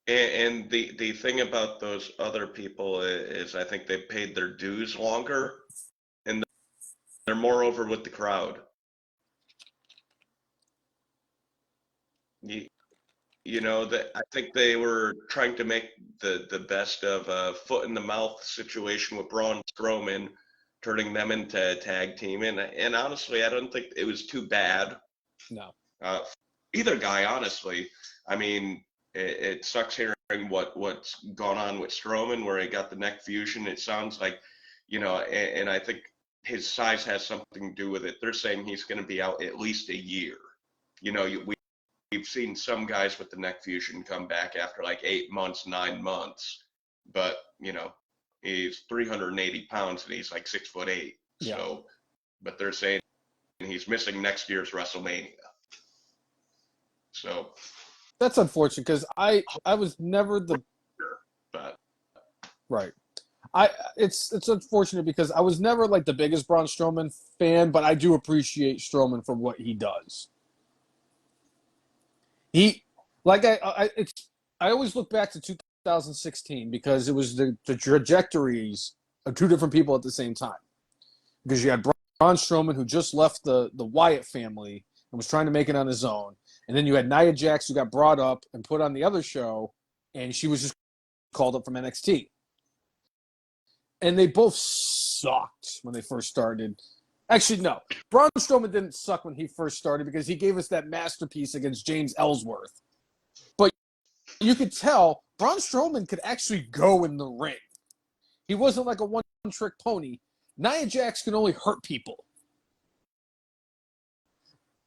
And the thing about those other people is I think they've paid their dues longer, and they're more over with the crowd. You know, that I think they were trying to make the best of a foot in the mouth situation with Braun Strowman, turning them into a tag team. And honestly, I don't think it was too bad. No. Either guy, honestly. I mean, it sucks hearing what's gone on with Strowman, where he got the neck fusion. It sounds like, you know, and I think his size has something to do with it. They're saying he's going to be out at least a year. You know, we've seen some guys with the neck fusion come back after like 8 months, 9 months, but you know, he's 380 pounds and he's like 6'8". Yeah. So, but they're saying he's missing next year's WrestleMania. So that's unfortunate because I was never the but right. It's unfortunate because I was never like the biggest Braun Strowman fan, but I do appreciate Strowman for what he does. I always look back to 2016 because it was the trajectories of two different people at the same time. Because you had Braun Strowman who just left the Wyatt family and was trying to make it on his own. And then you had Nia Jax who got brought up and put on the other show, and she was just called up from NXT. And they both sucked when they first started. Actually, no. Braun Strowman didn't suck when he first started because he gave us that masterpiece against James Ellsworth. But you could tell Braun Strowman could actually go in the ring. He wasn't like a one-trick pony. Nia Jax can only hurt people.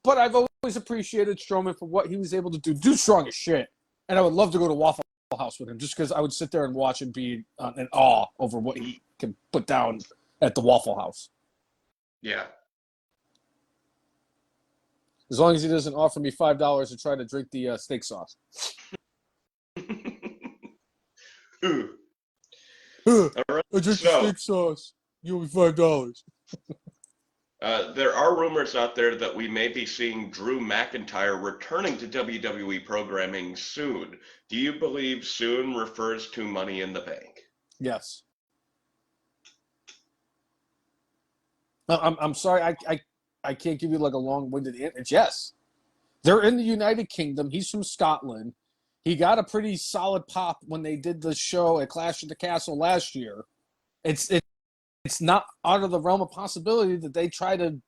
But I've always appreciated Strowman for what he was able to do. Dude's strong as shit. And I would love to go to Waffle House with him just because I would sit there and watch and be in awe over what he can put down at the Waffle House. yeah. As long as he doesn't offer me $5 to try to drink the steak sauce. Ooh. All right, I drink the steak sauce. You owe me $5. There are rumors out there that we may be seeing Drew McIntyre returning to WWE programming soon. Do you believe soon refers to Money in the Bank? Yes. I'm sorry. I can't give you like a long-winded answer. It's yes. They're in the United Kingdom. He's from Scotland. He got a pretty solid pop when they did the show at Clash at the Castle last year. It's not out of the realm of possibility that they try to,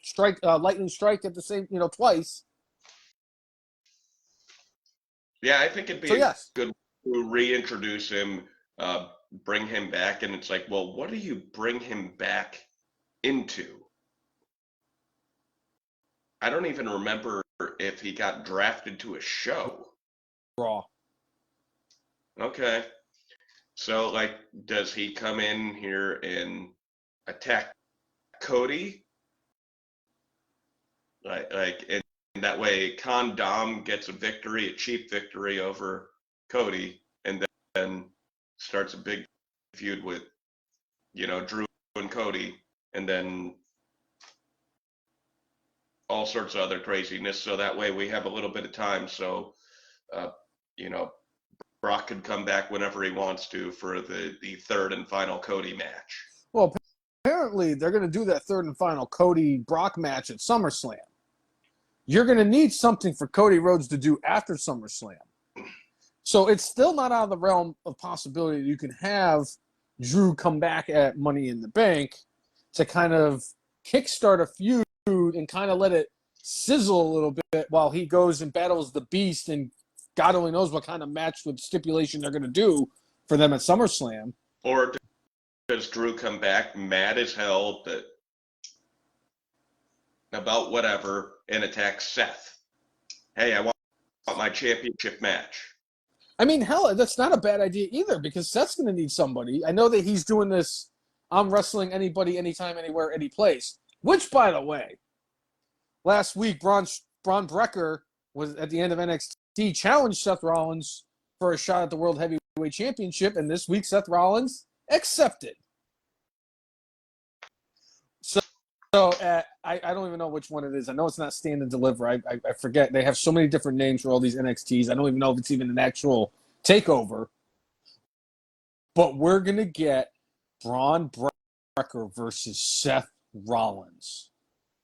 strike lightning strike at the same, twice. Yeah, I think it'd be yes. good to reintroduce him, bring him back, and it's like, well, what do you bring him back into? I don't even remember if he got drafted to a show. Raw. Okay. So, like, does he come in here and attack Cody? And that way, Condom gets a cheap victory over Cody, and starts a big feud with, Drew and Cody, and then all sorts of other craziness. So that way we have a little bit of time. So, uh, you know, Brock could come back whenever he wants to for the third and final Cody match. Well, apparently they're going to do that third and final Cody-Brock match at SummerSlam. You're going to need something for Cody Rhodes to do after SummerSlam. So it's still not out of the realm of possibility that you can have Drew come back at Money in the Bank to kind of kickstart a feud and kind of let it sizzle a little bit while he goes and battles the Beast, and God only knows what kind of match with stipulation they're going to do for them at SummerSlam. Or does Drew come back mad as hell about whatever and attack Seth? Hey, I want my championship match. I mean, hell, that's not a bad idea either, because Seth's going to need somebody. I know that he's doing this, I'm wrestling anybody, anytime, anywhere, any place. Which, by the way, last week, Braun Breaker was at the end of NXT, challenged Seth Rollins for a shot at the World Heavyweight Championship, and this week Seth Rollins accepted. So I don't even know which one it is. I know it's not Stand and Deliver. I forget. They have so many different names for all these NXTs. I don't even know if it's even an actual takeover. But we're going to get Braun Breaker versus Seth Rollins.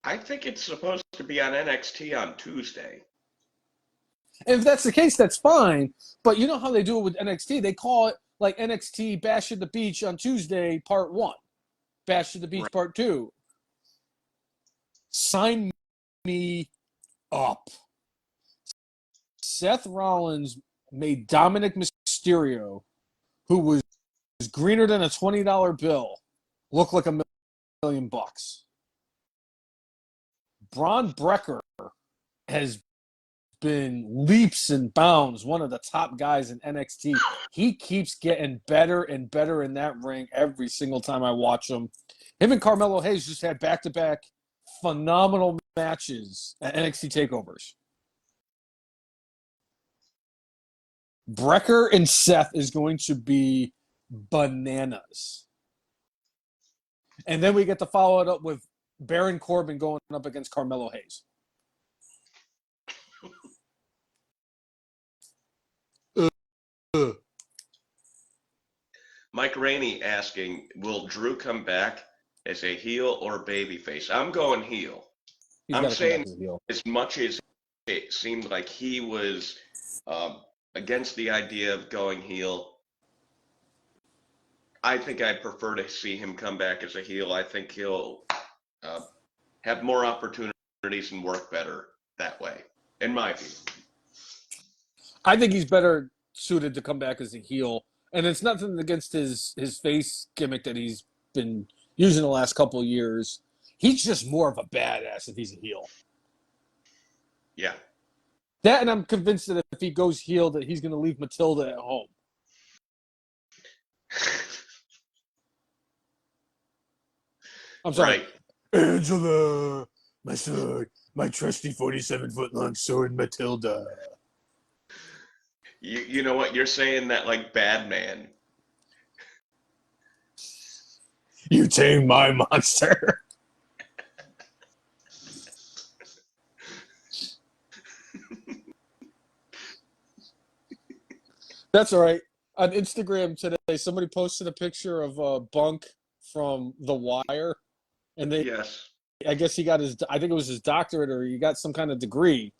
I think it's supposed to be on NXT on Tuesday. And if that's the case, that's fine. But you know how they do it with NXT? They call it like NXT Bash at the Beach on Tuesday, Part 1. Bash at the Beach, Right. Part 2. Sign me up. Seth Rollins made Dominic Mysterio, who was greener than a $20 bill, look like $1 million. Braun Breaker has been leaps and bounds one of the top guys in NXT. He keeps getting better and better in that ring every single time I watch him. Him and Carmelo Hayes just had back-to-back phenomenal matches at NXT takeovers. Breaker and Seth is going to be bananas. And then we get to follow it up with Baron Corbin going up against Carmelo Hayes. Mike Rainey asking, will Drew come back as a heel or babyface? I'm going heel. I'm saying as much as it seemed like he was against the idea of going heel, I think I'd prefer to see him come back as a heel. I think he'll have more opportunities and work better that way, in my view. I think he's better suited to come back as a heel. And it's nothing against his face gimmick that he's been using the last couple of years. He's just more of a badass if he's a heel. Yeah. That, and I'm convinced that if he goes heel, that he's going to leave Matilda at home. I'm sorry. Right. Angela, my sword, my trusty 47-foot-long sword, Matilda. You know what? You're saying that like Batman. You tame my monster. That's all right. On Instagram today, somebody posted a picture of Bunk from The Wire, and Yes. I guess he got I think it was his doctorate, or he got some kind of degree.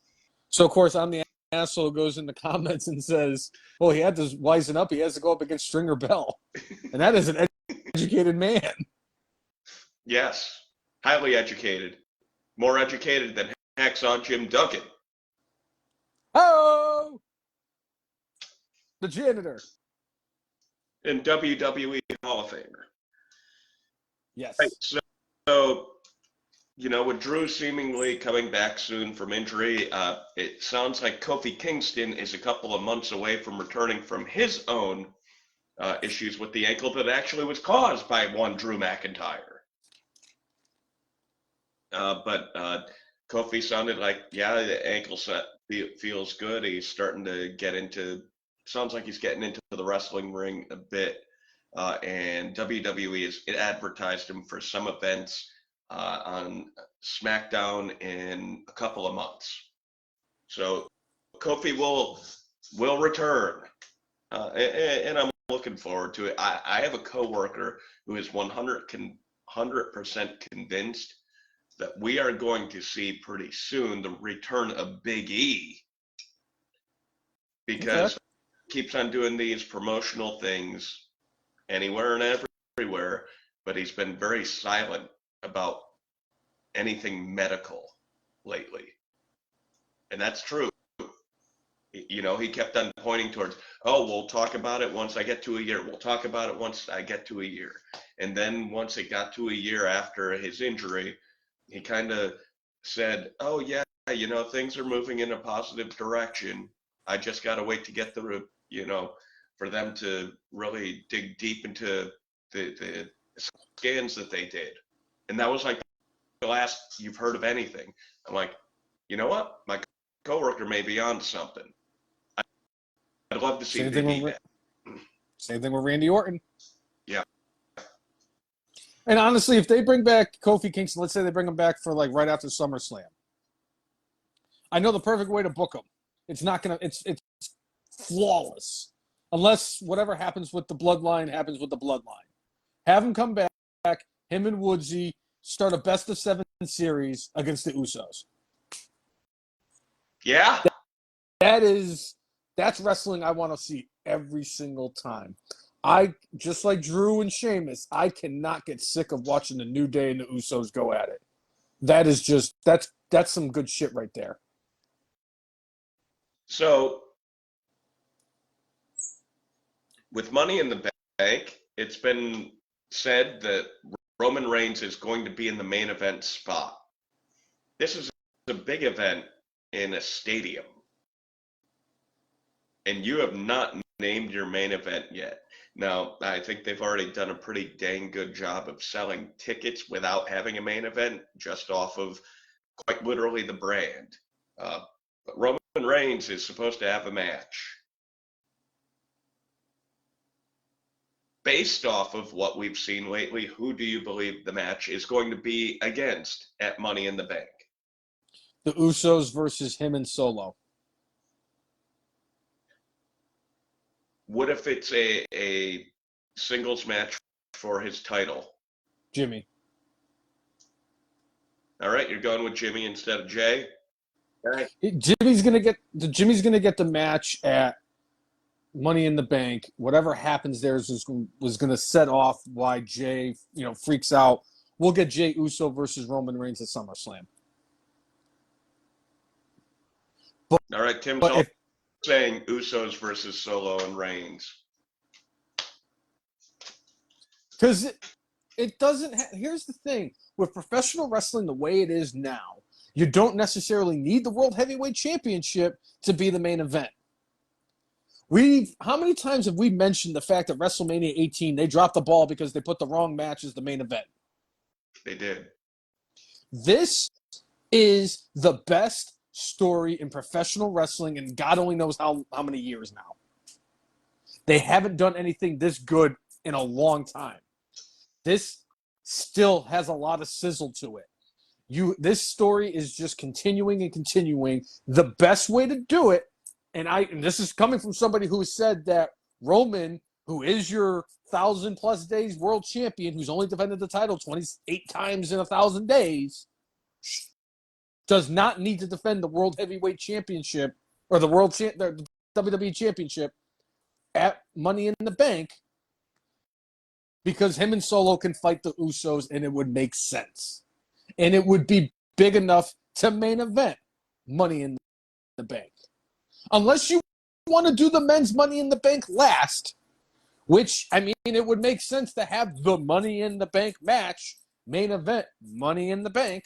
So of course, I'm the asshole who goes in the comments and says, well, he had to wisen up. He has to go up against Stringer Bell. And that is an educated man. Yes. Highly educated. More educated than Hacksaw Jim Duggan. Oh! The janitor. And WWE Hall of Famer. Yes. Right. So, with Drew seemingly coming back soon from injury, it sounds like Kofi Kingston is a couple of months away from returning from his own issues with the ankle that actually was caused by one Drew McIntyre. But Kofi sounded like, yeah, the ankle feels good. He's starting to get into sounds like he's getting into the wrestling ring a bit. And WWE has advertised him for some events on SmackDown in a couple of months. So Kofi will return, and I'm looking forward to it. I have a coworker who is 100% convinced that we are going to see pretty soon the return of Big E, because he keeps on doing these promotional things anywhere and everywhere, but he's been very silent about anything medical lately. And that's true. You know, he kept on pointing towards, oh, we'll talk about it once I get to a year. We'll talk about it once I get to a year. And then once it got to a year after his injury, he kind of said, oh, yeah, you know, things are moving in a positive direction. I just got to wait to get the, you know, for them to really dig deep into the scans that they did. And that was like the last you've heard of anything. I'm like, you know what? My coworker may be on something. I'd love to see Big E back. Same thing with Randy Orton. Yeah. And honestly, if they bring back Kofi Kingston, let's say they bring him back for like right after SummerSlam, I know the perfect way to book him. It's not gonna. It's flawless, unless whatever happens with the bloodline happens with the bloodline. Have him come back. Him and Woodsy start a best of 7 series against the Usos. Yeah. That's wrestling I want to see every single time. I just like Drew and Sheamus, I cannot get sick of watching the New Day and the Usos go at it. That is just that's some good shit right there. So with Money in the Bank, it's been said that Roman Reigns is going to be in the main event spot. This is a big event in a stadium, and you have not named your main event yet. Now, I think they've already done a pretty dang good job of selling tickets without having a main event, just off of quite literally the brand. But Roman Reigns is supposed to have a match. Based off of what we've seen lately, who do you believe the match is going to be against at Money in the Bank? The Usos versus him and Solo. What if it's a singles match for his title? Jimmy. All right, you're going with Jimmy instead of Jay? All right. Jimmy's gonna get the match at Money in the Bank. Whatever happens there was gonna set off why Jay, freaks out. We'll get Jay Uso versus Roman Reigns at SummerSlam. All right, Tim's saying Usos versus Solo and Reigns. Because it doesn't here's the thing. With professional wrestling the way it is now, you don't necessarily need the World Heavyweight Championship to be the main event. How many times have we mentioned the fact that WrestleMania 18, they dropped the ball because they put the wrong match as the main event? They did. This is the best story in professional wrestling, and God only knows how many years now. They haven't done anything this good in a long time. This still has a lot of sizzle to it. This story is just continuing and continuing. The best way to do it, and this is coming from somebody who said that Roman, who is your 1,000+ days world champion, who's only defended the title 28 times in 1,000 days, does not need to defend the World Heavyweight Championship or the WWE Championship at Money in the Bank, because him and Solo can fight the Usos and it would make sense. And it would be big enough to main event Money in the Bank. Unless you want to do the men's Money in the Bank last, which, it would make sense to have the Money in the Bank match main event Money in the Bank.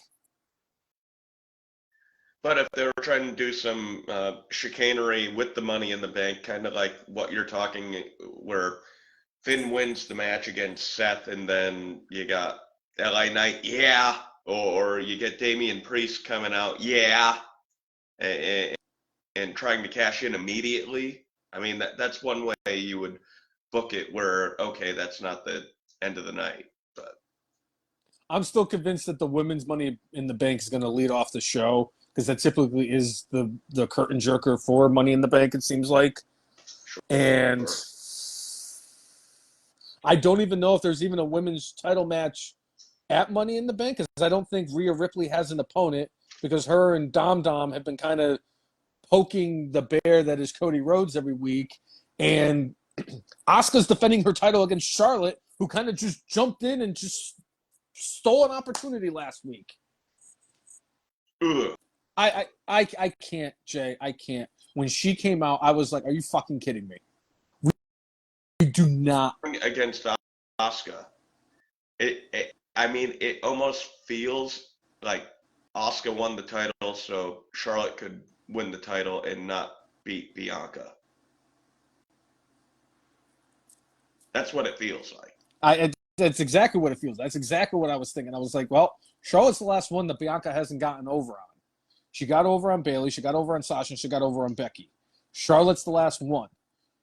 But if they were trying to do some chicanery with the Money in the Bank, kind of like what you're talking, where Finn wins the match against Seth, and then you got LA Knight, yeah, or you get Damian Priest coming out, yeah, and trying to cash in immediately, I mean, that's one way you would book it where, okay, that's not the end of the night. But I'm still convinced that the women's Money in the Bank is going to lead off the show because that typically is the curtain jerker for Money in the Bank, it seems like. And sure. I don't even know if there's even a women's title match at Money in the Bank because I don't think Rhea Ripley has an opponent because her and Dom Dom have been kind of poking the bear that is Cody Rhodes every week. And Asuka's defending her title against Charlotte, who kind of just jumped in and just stole an opportunity last week. Ugh. I can't, Jay. I can't. When she came out, I was like, "Are you fucking kidding me?" We do not. Against Asuka. I mean, it almost feels like Asuka won the title, so Charlotte could win the title and not beat Bianca. That's what it feels like. That's exactly what it feels. That's exactly what I was thinking. I was like, well, Charlotte's the last one that Bianca hasn't gotten over on. She got over on Bayley. She got over on Sasha. And she got over on Becky. Charlotte's the last one.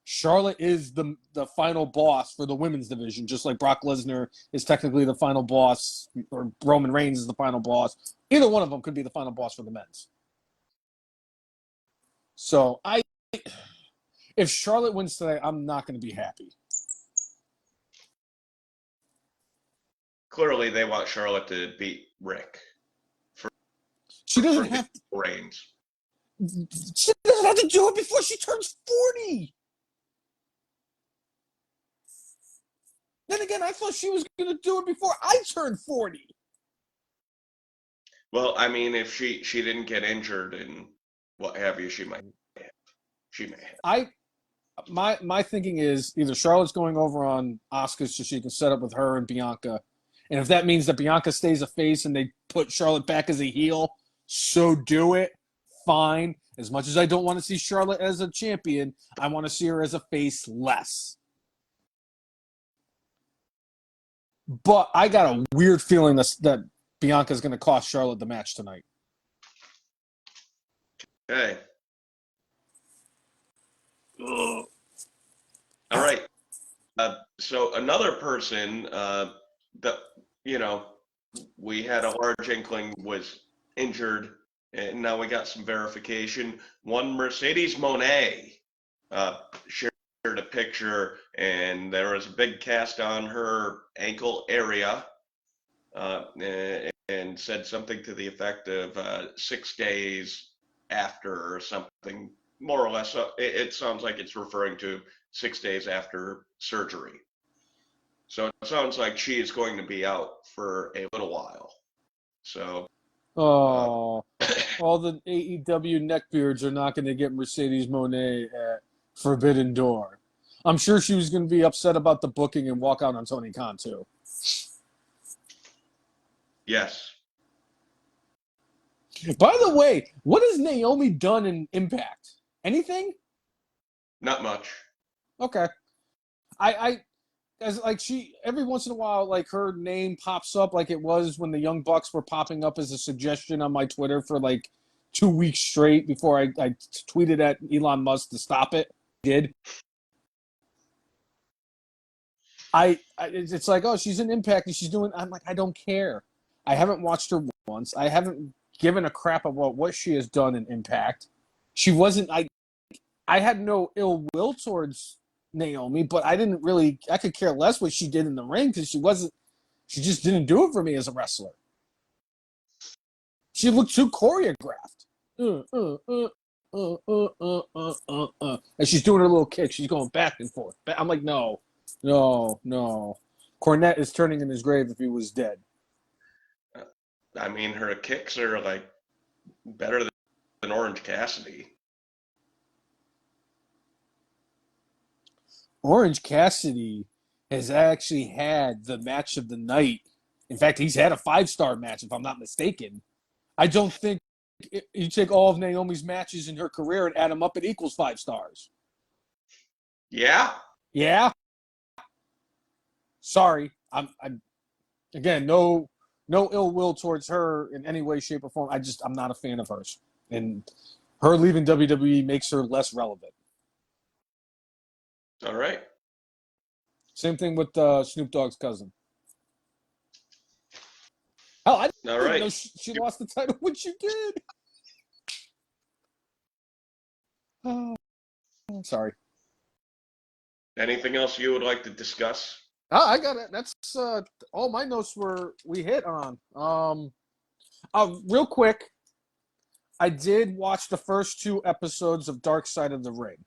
Charlotte is the final boss for the women's division, just like Brock Lesnar is technically the final boss, or Roman Reigns is the final boss. Either one of them could be the final boss for the men's. So if Charlotte wins today, I'm not going to be happy. Clearly, they want Charlotte to beat Rick. She doesn't have to. Reigns. She doesn't have to do it before she turns 40. Then again, I thought she was going to do it before I turned 40. Well, I mean, if she didn't get injured and what have you, she might have. She may have. My thinking is either Charlotte's going over on Asuka so she can set up with her and Bianca. And if that means that Bianca stays a face and they put Charlotte back as a heel, so do it. Fine. As much as I don't want to see Charlotte as a champion, I want to see her as a face less. But I got a weird feeling that Bianca's going to cost Charlotte the match tonight. Okay. Ugh. All right. So another person that, we had a large inkling was injured, and now we got some verification. One Mercedes Moné shared a picture, and there was a big cast on her ankle area, and said something to the effect of 6 days after or something, more or less. It sounds like it's referring to 6 days after surgery. So it sounds like she is going to be out for a little while. So. All the AEW neckbeards are not going to get Mercedes Moné at Forbidden Door. I'm sure she was going to be upset about the booking and walk out on Tony Khan too. Yes. By the way, what has Naomi done in Impact? Anything? Not much. Okay. I as like she every once in a while, like her name pops up like it was when the Young Bucks were popping up as a suggestion on my Twitter for like 2 weeks straight before I tweeted at Elon Musk to stop it. Did. It's like, oh, she's in Impact and she's doing. I'm like, I don't care. I haven't watched her once. I haven't given a crap about what she has done in Impact. She wasn't. I had no ill will towards Naomi, but I didn't really. I could care less what she did in the ring because she wasn't. She just didn't do it for me as a wrestler. She looked too choreographed. And she's doing her little kick. She's going back and forth. I'm like, no. Cornette is turning in his grave if he was dead. I mean, her kicks are like better than Orange Cassidy. Orange Cassidy has actually had the match of the night. In fact, he's had a 5-star match, if I'm not mistaken. I don't think you take all of Naomi's matches in her career and add them up, it equals 5 stars. Yeah? Yeah? Sorry. I'm again, no ill will towards her in any way, shape, or form. I'm not a fan of hers. And her leaving WWE makes her less relevant. All right. Same thing with Snoop Dogg's cousin. Hell, I All didn't even right. know she lost the title when she did. Oh, sorry. Anything else you would like to discuss? I got it. That's all my notes we hit on. Real quick, I did watch the first 2 episodes of Dark Side of the Ring.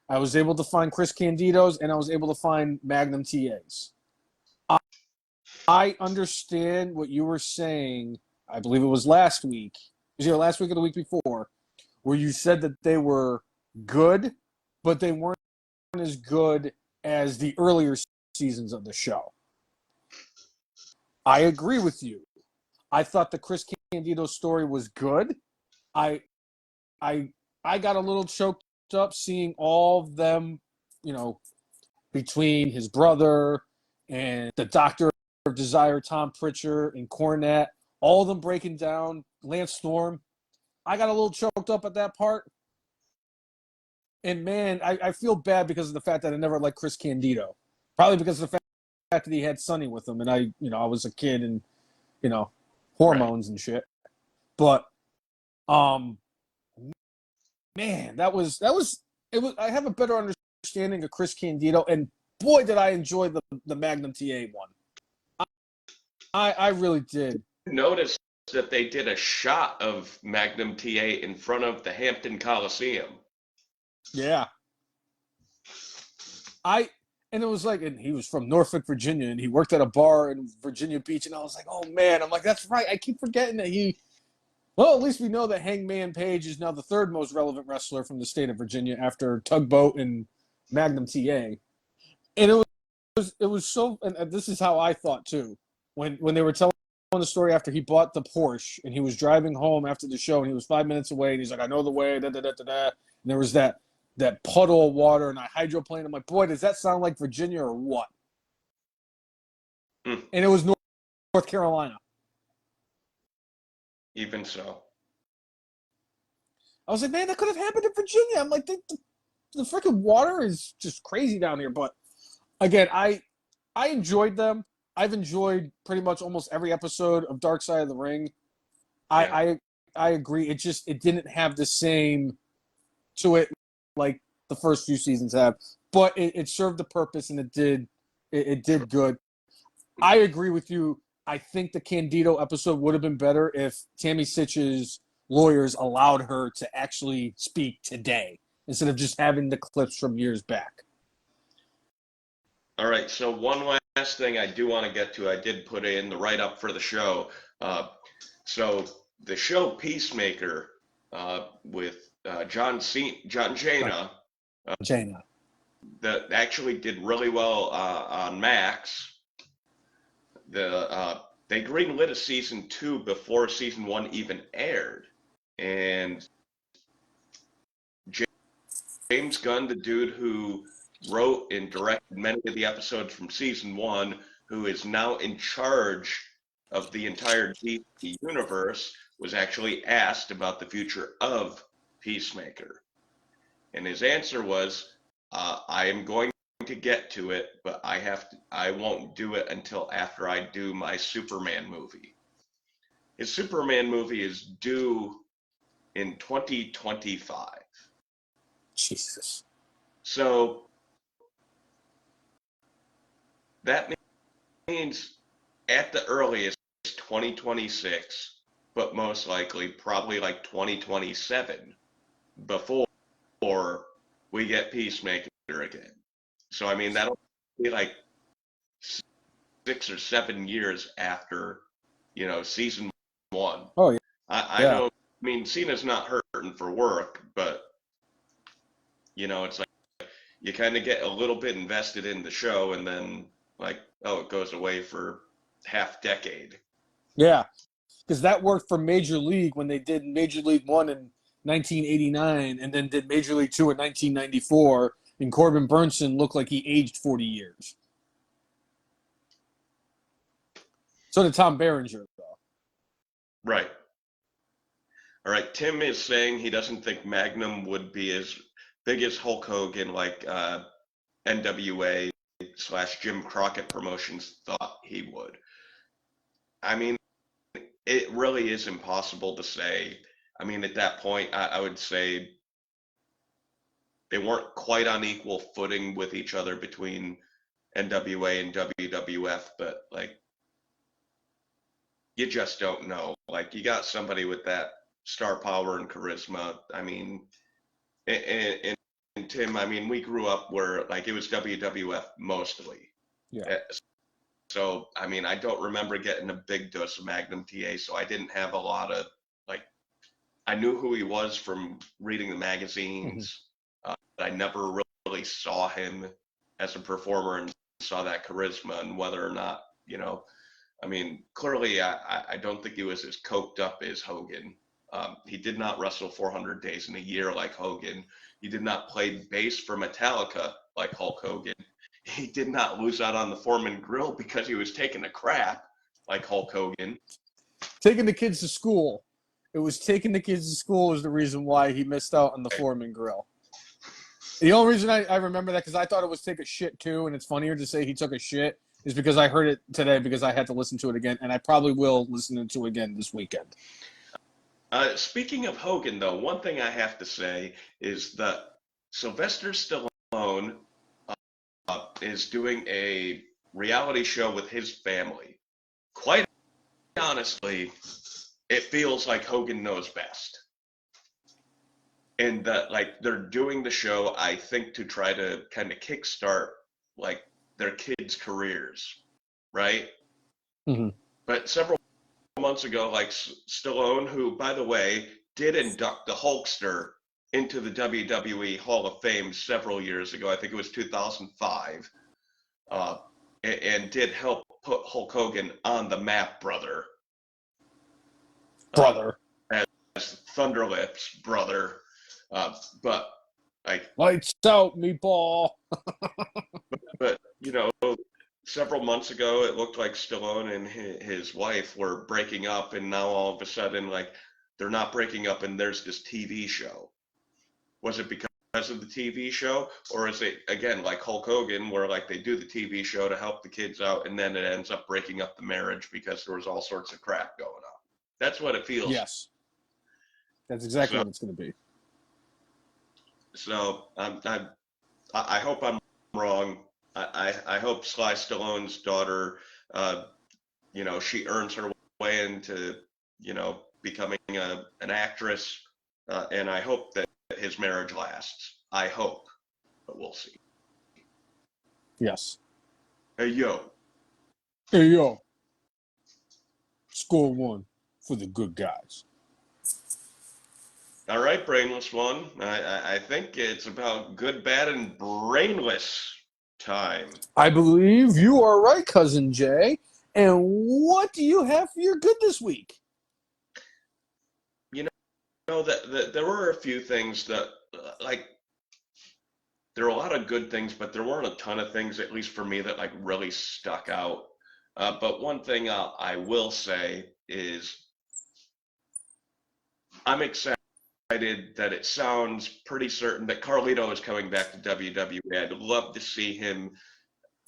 I was able to find Chris Candido's and I was able to find Magnum TA's. I understand what you were saying. I believe it was last week. It was either last week or the week before, where you said that they were good, but they weren't as good as the earlier seasons of the show. I agree with you. I thought the Chris Candido story was good. I I I got a little choked up seeing all of them, you know, between his brother and the Doctor of Desire, Tom Pritchard, and Cornette, all of them breaking down Lance Storm. I got a little choked up at that part. And man, I feel bad because of the fact that I never liked Chris Candido. Probably because of the fact that he had Sonny with him, and I was a kid and hormones and shit. But man, that was it was. I have a better understanding of Chris Candido, and boy, did I enjoy the Magnum TA one. I really did. Notice that they did a shot of Magnum TA in front of the Hampton Coliseum. Yeah. And it was like, and he was from Norfolk, Virginia, and he worked at a bar in Virginia Beach, and I was like, oh man, I'm like, that's right. I keep forgetting that well, at least we know that Hangman Page is now the third most relevant wrestler from the state of Virginia after Tugboat and Magnum TA. And it was so, and this is how I thought too, when they were telling the story after he bought the Porsche and he was driving home after the show and he was 5 minutes away and he's like, I know the way, da da da da da. And there was that puddle of water and I hydroplaned. I'm like, boy, does that sound like Virginia or what? Mm. And it was North Carolina. Even so. I was like, man, that could have happened in Virginia. I'm like, the freaking water is just crazy down here. But again, I enjoyed them. I've enjoyed pretty much almost every episode of Dark Side of the Ring. Yeah. I agree. It didn't have the same to it like the first few seasons have, but it served the purpose and it did good. I agree with you. I think the Candido episode would have been better if Tammy Sitch's lawyers allowed her to actually speak today instead of just having the clips from years back. All right. So one last thing I do want to get to, I did put in the write-up for the show. So the show Peacemaker with John Cena Jaina. that actually did really well on Max. They greenlit a season 2 before season 1 even aired, and James Gunn, the dude who wrote and directed many of the episodes from season 1, who is now in charge of the entire DC universe, was actually asked about the future of Peacemaker, and his answer was, "I am going to get to it, but I won't do it until after I do my Superman movie." His Superman movie is due in 2025. Jesus. So that means at the earliest 2026, but most likely probably like 2027 before we get Peacemaker again. So I mean that'll be like 6 or 7 years after, season 1. Oh yeah. I Yeah. know. I mean, Cena's not hurting for work, but it's like you kind of get a little bit invested in the show, and then like, oh, it goes away for half decade. Yeah. Because that worked for Major League when they did Major League 1 in 1989 and then did Major League 2 in 1994, and Corbin Burnson looked like he aged 40 years. So did Tom Berenger, though. Right. All right. Tim is saying he doesn't think Magnum would be as big as Hulk Hogan, like NWA/Jim Crockett Promotions thought he would. I mean, it really is impossible to say. I mean, at that point, I would say they weren't quite on equal footing with each other between NWA and WWF, but like, you just don't know. Like, you got somebody with that star power and charisma. I mean, and Tim, I mean, we grew up where like it was WWF mostly. Yeah. So, I mean, I don't remember getting a big dose of Magnum TA, so I didn't have a lot of, like, I knew who he was from reading the magazines. But I never really saw him as a performer and saw that charisma and whether or not, I mean, clearly I don't think he was as coked up as Hogan. He did not wrestle 400 days in a year like Hogan. He did not play bass for Metallica like Hulk Hogan. He did not lose out on the Foreman Grill because he was taking a crap like Hulk Hogan. Taking the kids to school. It was taking the kids to school is the reason why he missed out on the Foreman Grill. The only reason I remember that because I thought it was take a shit too, and it's funnier to say he took a shit is because I heard it today because I had to listen to it again, and I probably will listen to it again this weekend. Speaking of Hogan, though, one thing I have to say is that Sylvester Stallone is doing a reality show with his family. Quite honestly, it feels like Hogan knows best. And that, like, they're doing the show, I think, to try to kind of kickstart, like, their kids' careers, right? Mm-hmm. But several months ago, like, Stallone, who, by the way, did induct the Hulkster into the WWE Hall of Fame several years ago. I think it was 2005. And did help put Hulk Hogan on the map, brother. As Thunderlips, brother. But like lights out, meatball. but several months ago, it looked like Stallone and his wife were breaking up, and now all of a sudden, like, they're not breaking up, and there's this TV show. Was it because of the TV show, or is it again like Hulk Hogan, where like they do the TV show to help the kids out, and then it ends up breaking up the marriage because there was all sorts of crap going on? That's what it feels. Yes, that's exactly what it's going to be. So I hope I'm wrong. I hope Sly Stallone's daughter, she earns her way into, becoming an actress, and I hope that his marriage lasts. I hope, but we'll see. Yes. Hey, yo. Hey, yo. Score one for the good guys. All right, brainless one. I think it's about good, bad, and brainless time. I believe you are right, Cousin Jay. And what do you have for your good this week? That there were a few things that, like, there were a lot of good things, but there weren't a ton of things, at least for me, that like really stuck out. But one thing I will say is I'm excited that it sounds pretty certain that Carlito is coming back to WWE. I'd love to see him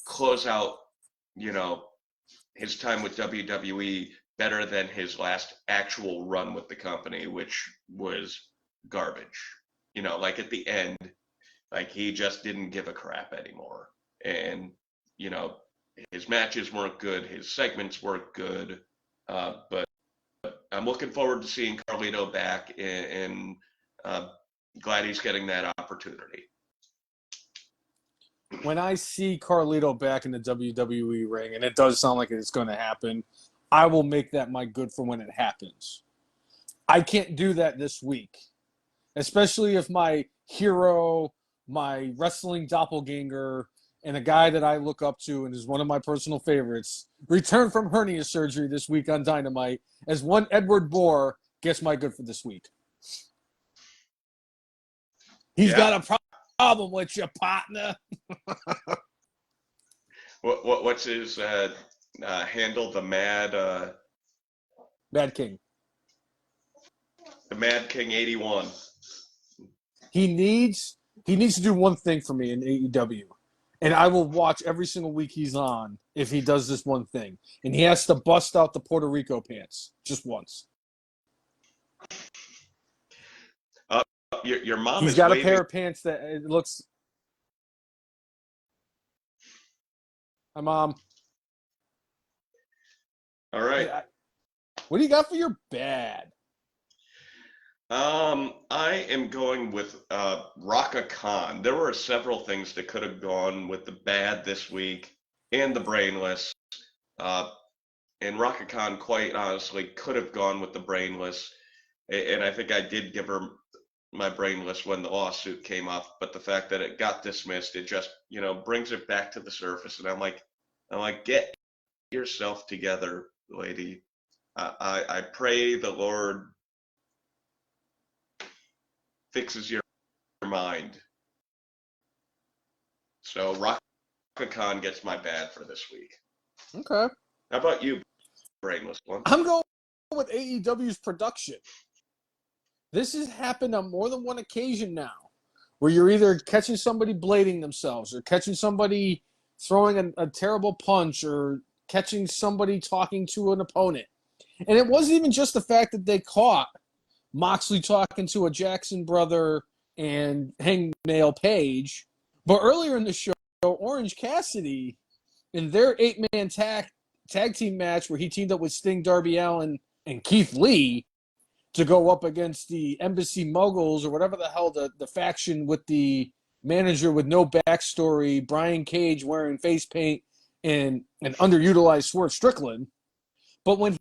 close out, his time with WWE better than his last actual run with the company, which was garbage. Like at the end, like he just didn't give a crap anymore. And, his matches weren't good, his segments weren't good, but I'm looking forward to seeing Carlito back, and glad he's getting that opportunity. When I see Carlito back in the WWE ring, and it does sound like it's going to happen, I will make that my good for when it happens. I can't do that this week, especially if my hero, my wrestling doppelganger, and a guy that I look up to and is one of my personal favorites, returned from hernia surgery this week on Dynamite as one Edward Bohr gets my good for this week. He's got a problem with your partner. What's his handle? The Mad King. The Mad King 81. He needs to do one thing for me in AEW. And I will watch every single week he's on if he does this one thing. And he has to bust out the Puerto Rico pants just once. Your mom He's is got a waving. pair of pants that it looks. Hi, Mom. All right. What do you got for your bad? I am going with Raka Khan. There were several things that could have gone with the bad this week and the brainless. Uh, and Raka Khan, quite honestly, could have gone with the brainless. And I think I did give her my brainless when the lawsuit came up. But the fact that it got dismissed, it just, brings it back to the surface. And I'm like, get yourself together, lady. I pray the Lord fixes your mind. So Raka Khan gets my bad for this week. Okay. How about you, brainless one? I'm going with AEW's production. This has happened on more than one occasion now, where you're either catching somebody blading themselves or catching somebody throwing a terrible punch or catching somebody talking to an opponent. And it wasn't even just the fact that they caught Moxley talking to a Jackson brother and Hangnail Page, but earlier in the show, Orange Cassidy, in their 8-man tag team match where he teamed up with Sting, Darby Allin, and Keith Lee to go up against the Embassy Moguls or whatever the hell the faction with the manager with no backstory, Brian Cage wearing face paint, and an underutilized Swerve Strickland. But when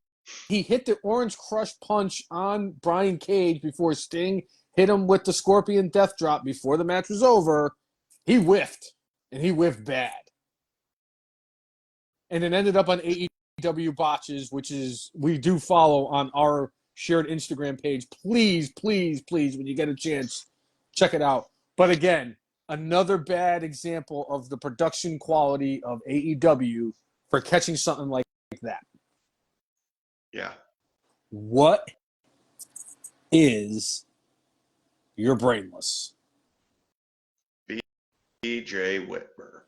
he hit the Orange Crush punch on Brian Cage before Sting hit him with the Scorpion Death Drop before the match was over, he whiffed, and he whiffed bad. And it ended up on AEW Botches, which is we do follow on our shared Instagram page. Please, please, please, when you get a chance, check it out. But again, another bad example of the production quality of AEW for catching something like that. Yeah. What is your brainless? BJ Whitmer.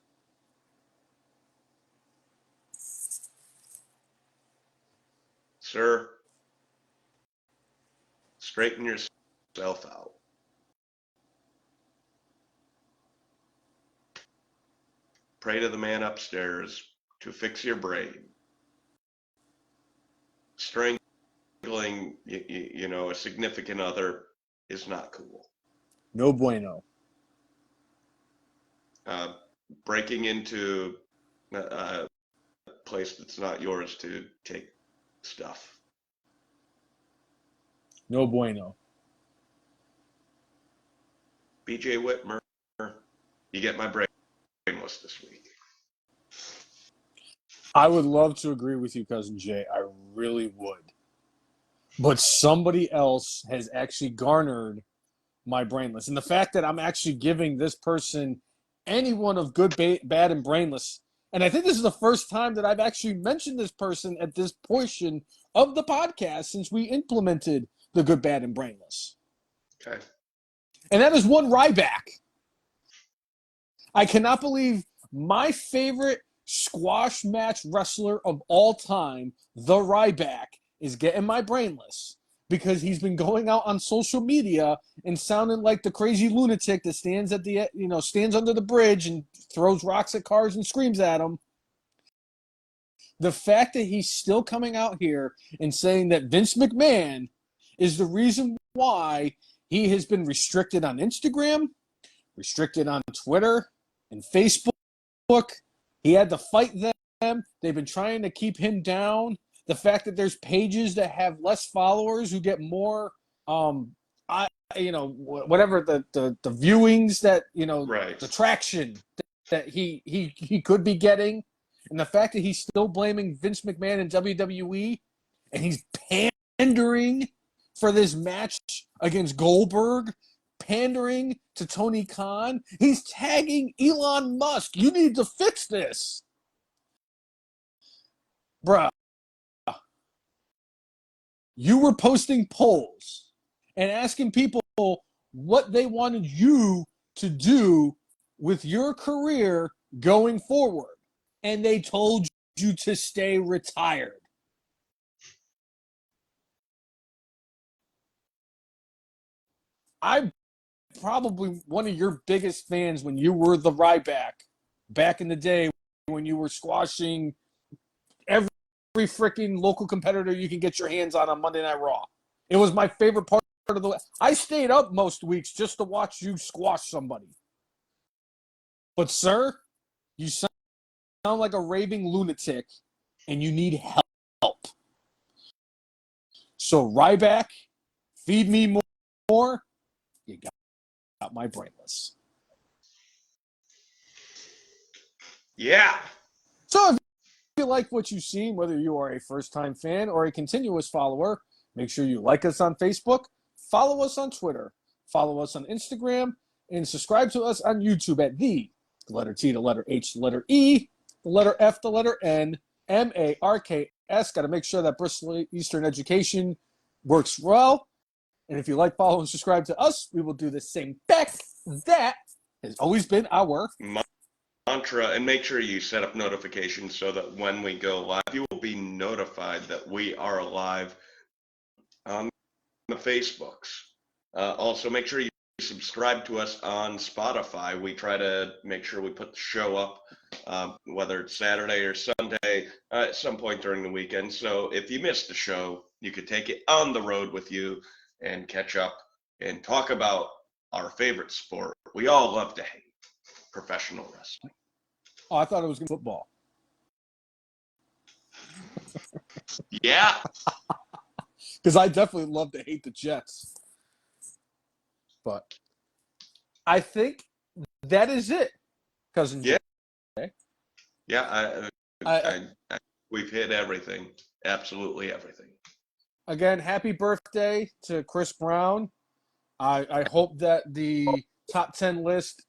Sir, straighten yourself out. Pray to the man upstairs to fix your brain. Strangling, a significant other is not cool. No bueno. Breaking into a place that's not yours to take stuff. No bueno. BJ Whitmer, you get my brainless this week. I would love to agree with you, Cousin Jay. I really would. But somebody else has actually garnered my brainless. And the fact that I'm actually giving this person anyone of good, bad, and brainless. And I think this is the first time that I've actually mentioned this person at this portion of the podcast since we implemented the good, bad, and brainless. Okay. And that is one Ryback. I cannot believe my favorite squash match wrestler of all time, the Ryback, is getting my brainless because he's been going out on social media and sounding like the crazy lunatic that stands at the stands under the bridge and throws rocks at cars and screams at them. The fact that he's still coming out here and saying that Vince McMahon is the reason why he has been restricted on Instagram, restricted on Twitter and Facebook. He had to fight them. They've been trying to keep him down. The fact that there's pages that have less followers who get more, whatever the viewings that, right. the traction that he could be getting. And the fact that he's still blaming Vince McMahon and WWE and he's pandering for this match against Goldberg, pandering to Tony Khan. He's tagging Elon Musk. You need to fix this. Bruh. You were posting polls and asking people what they wanted you to do with your career going forward, and they told you to stay retired. I'm probably one of your biggest fans when you were the Ryback back in the day when you were squashing every freaking local competitor you can get your hands on Monday Night Raw. It was my favorite part of the. I stayed up most weeks just to watch you squash somebody. But, sir, you sound like a raving lunatic, and you need help. So, Ryback, feed me more. You got my brainless. Yeah. So, if you like what you've seen, whether you are a first-time fan or a continuous follower, make sure you like us on Facebook, follow us on Twitter, follow us on Instagram, and subscribe to us on YouTube at the letter T, the letter H, the letter E, the letter F, the letter N, MARKS. Got to make sure that Bristol Eastern Education works well. And if you like, follow, and subscribe to us, we will do the same back. That has always been our mantra. And make sure you set up notifications so that when we go live, you will be notified that we are live on the Facebooks. Also, make sure you subscribe to us on Spotify. We try to make sure we put the show up, whether it's Saturday or Sunday, at some point during the weekend. So if you missed the show, you could take it on the road with you and catch up and talk about our favorite sport we all love to hate, professional wrestling. Oh, I thought it was football. Yeah. Because I definitely love to hate the Jets. But I think that is it, Cousin Yeah. Jay. Yeah, we've hit everything. Absolutely everything. Again, happy birthday to Chris Brown. I hope that the top 10 list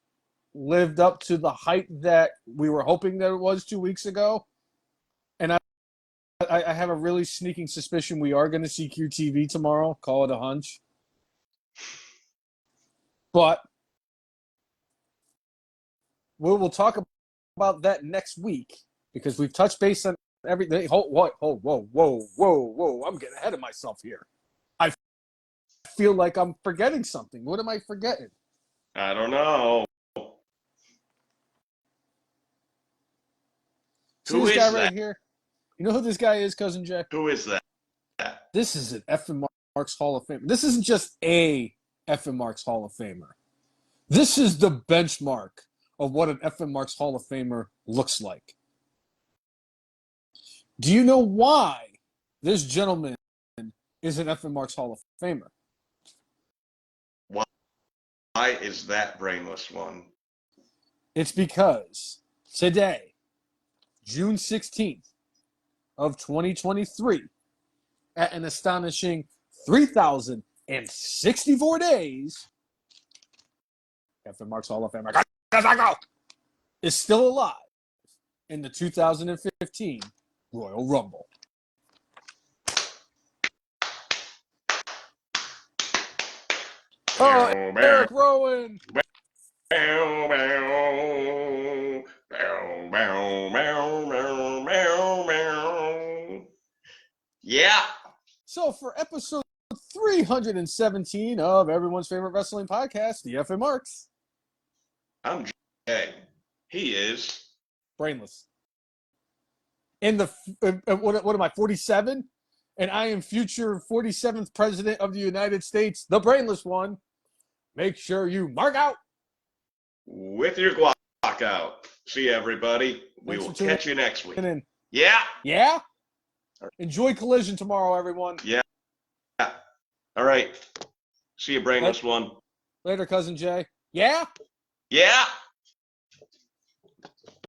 lived up to the height that we were hoping that it was 2 weeks ago. And I have a really sneaking suspicion we are going to see QTV tomorrow. Call it a hunch. But we'll talk about that next week because we've touched base on everything. Whoa. I'm getting ahead of myself here. I feel like I'm forgetting something. What am I forgetting? I don't know. See this guy right here? You know who this guy is, Cousin Jay? Who is that? This is an F.M. Marks Hall of Famer. This isn't just a F.M. Marks Hall of Famer. This is the benchmark of what an F.M. Marks Hall of Famer looks like. Do you know why this gentleman is an F.M. Marks Hall of Famer? Why is that brainless one? It's because today, June 16th of 2023, at an astonishing 3,064 days, F.M. Marks Hall of Famer is still alive in the 2015 Royal Rumble. Oh, Eric Rowan. Yeah. So for episode 317 of everyone's favorite wrestling podcast, the F.M. Marks. I'm Jay. He is brainless. In the what am I, 47? And I am future 47th president of the United States, the brainless one. Make sure you mark out with your Glock out. See everybody. We will catch you next week. Yeah. Yeah. Enjoy Collision tomorrow, everyone. Yeah. All right. See you, brainless one. Later, Cousin Jay. Yeah. Yeah.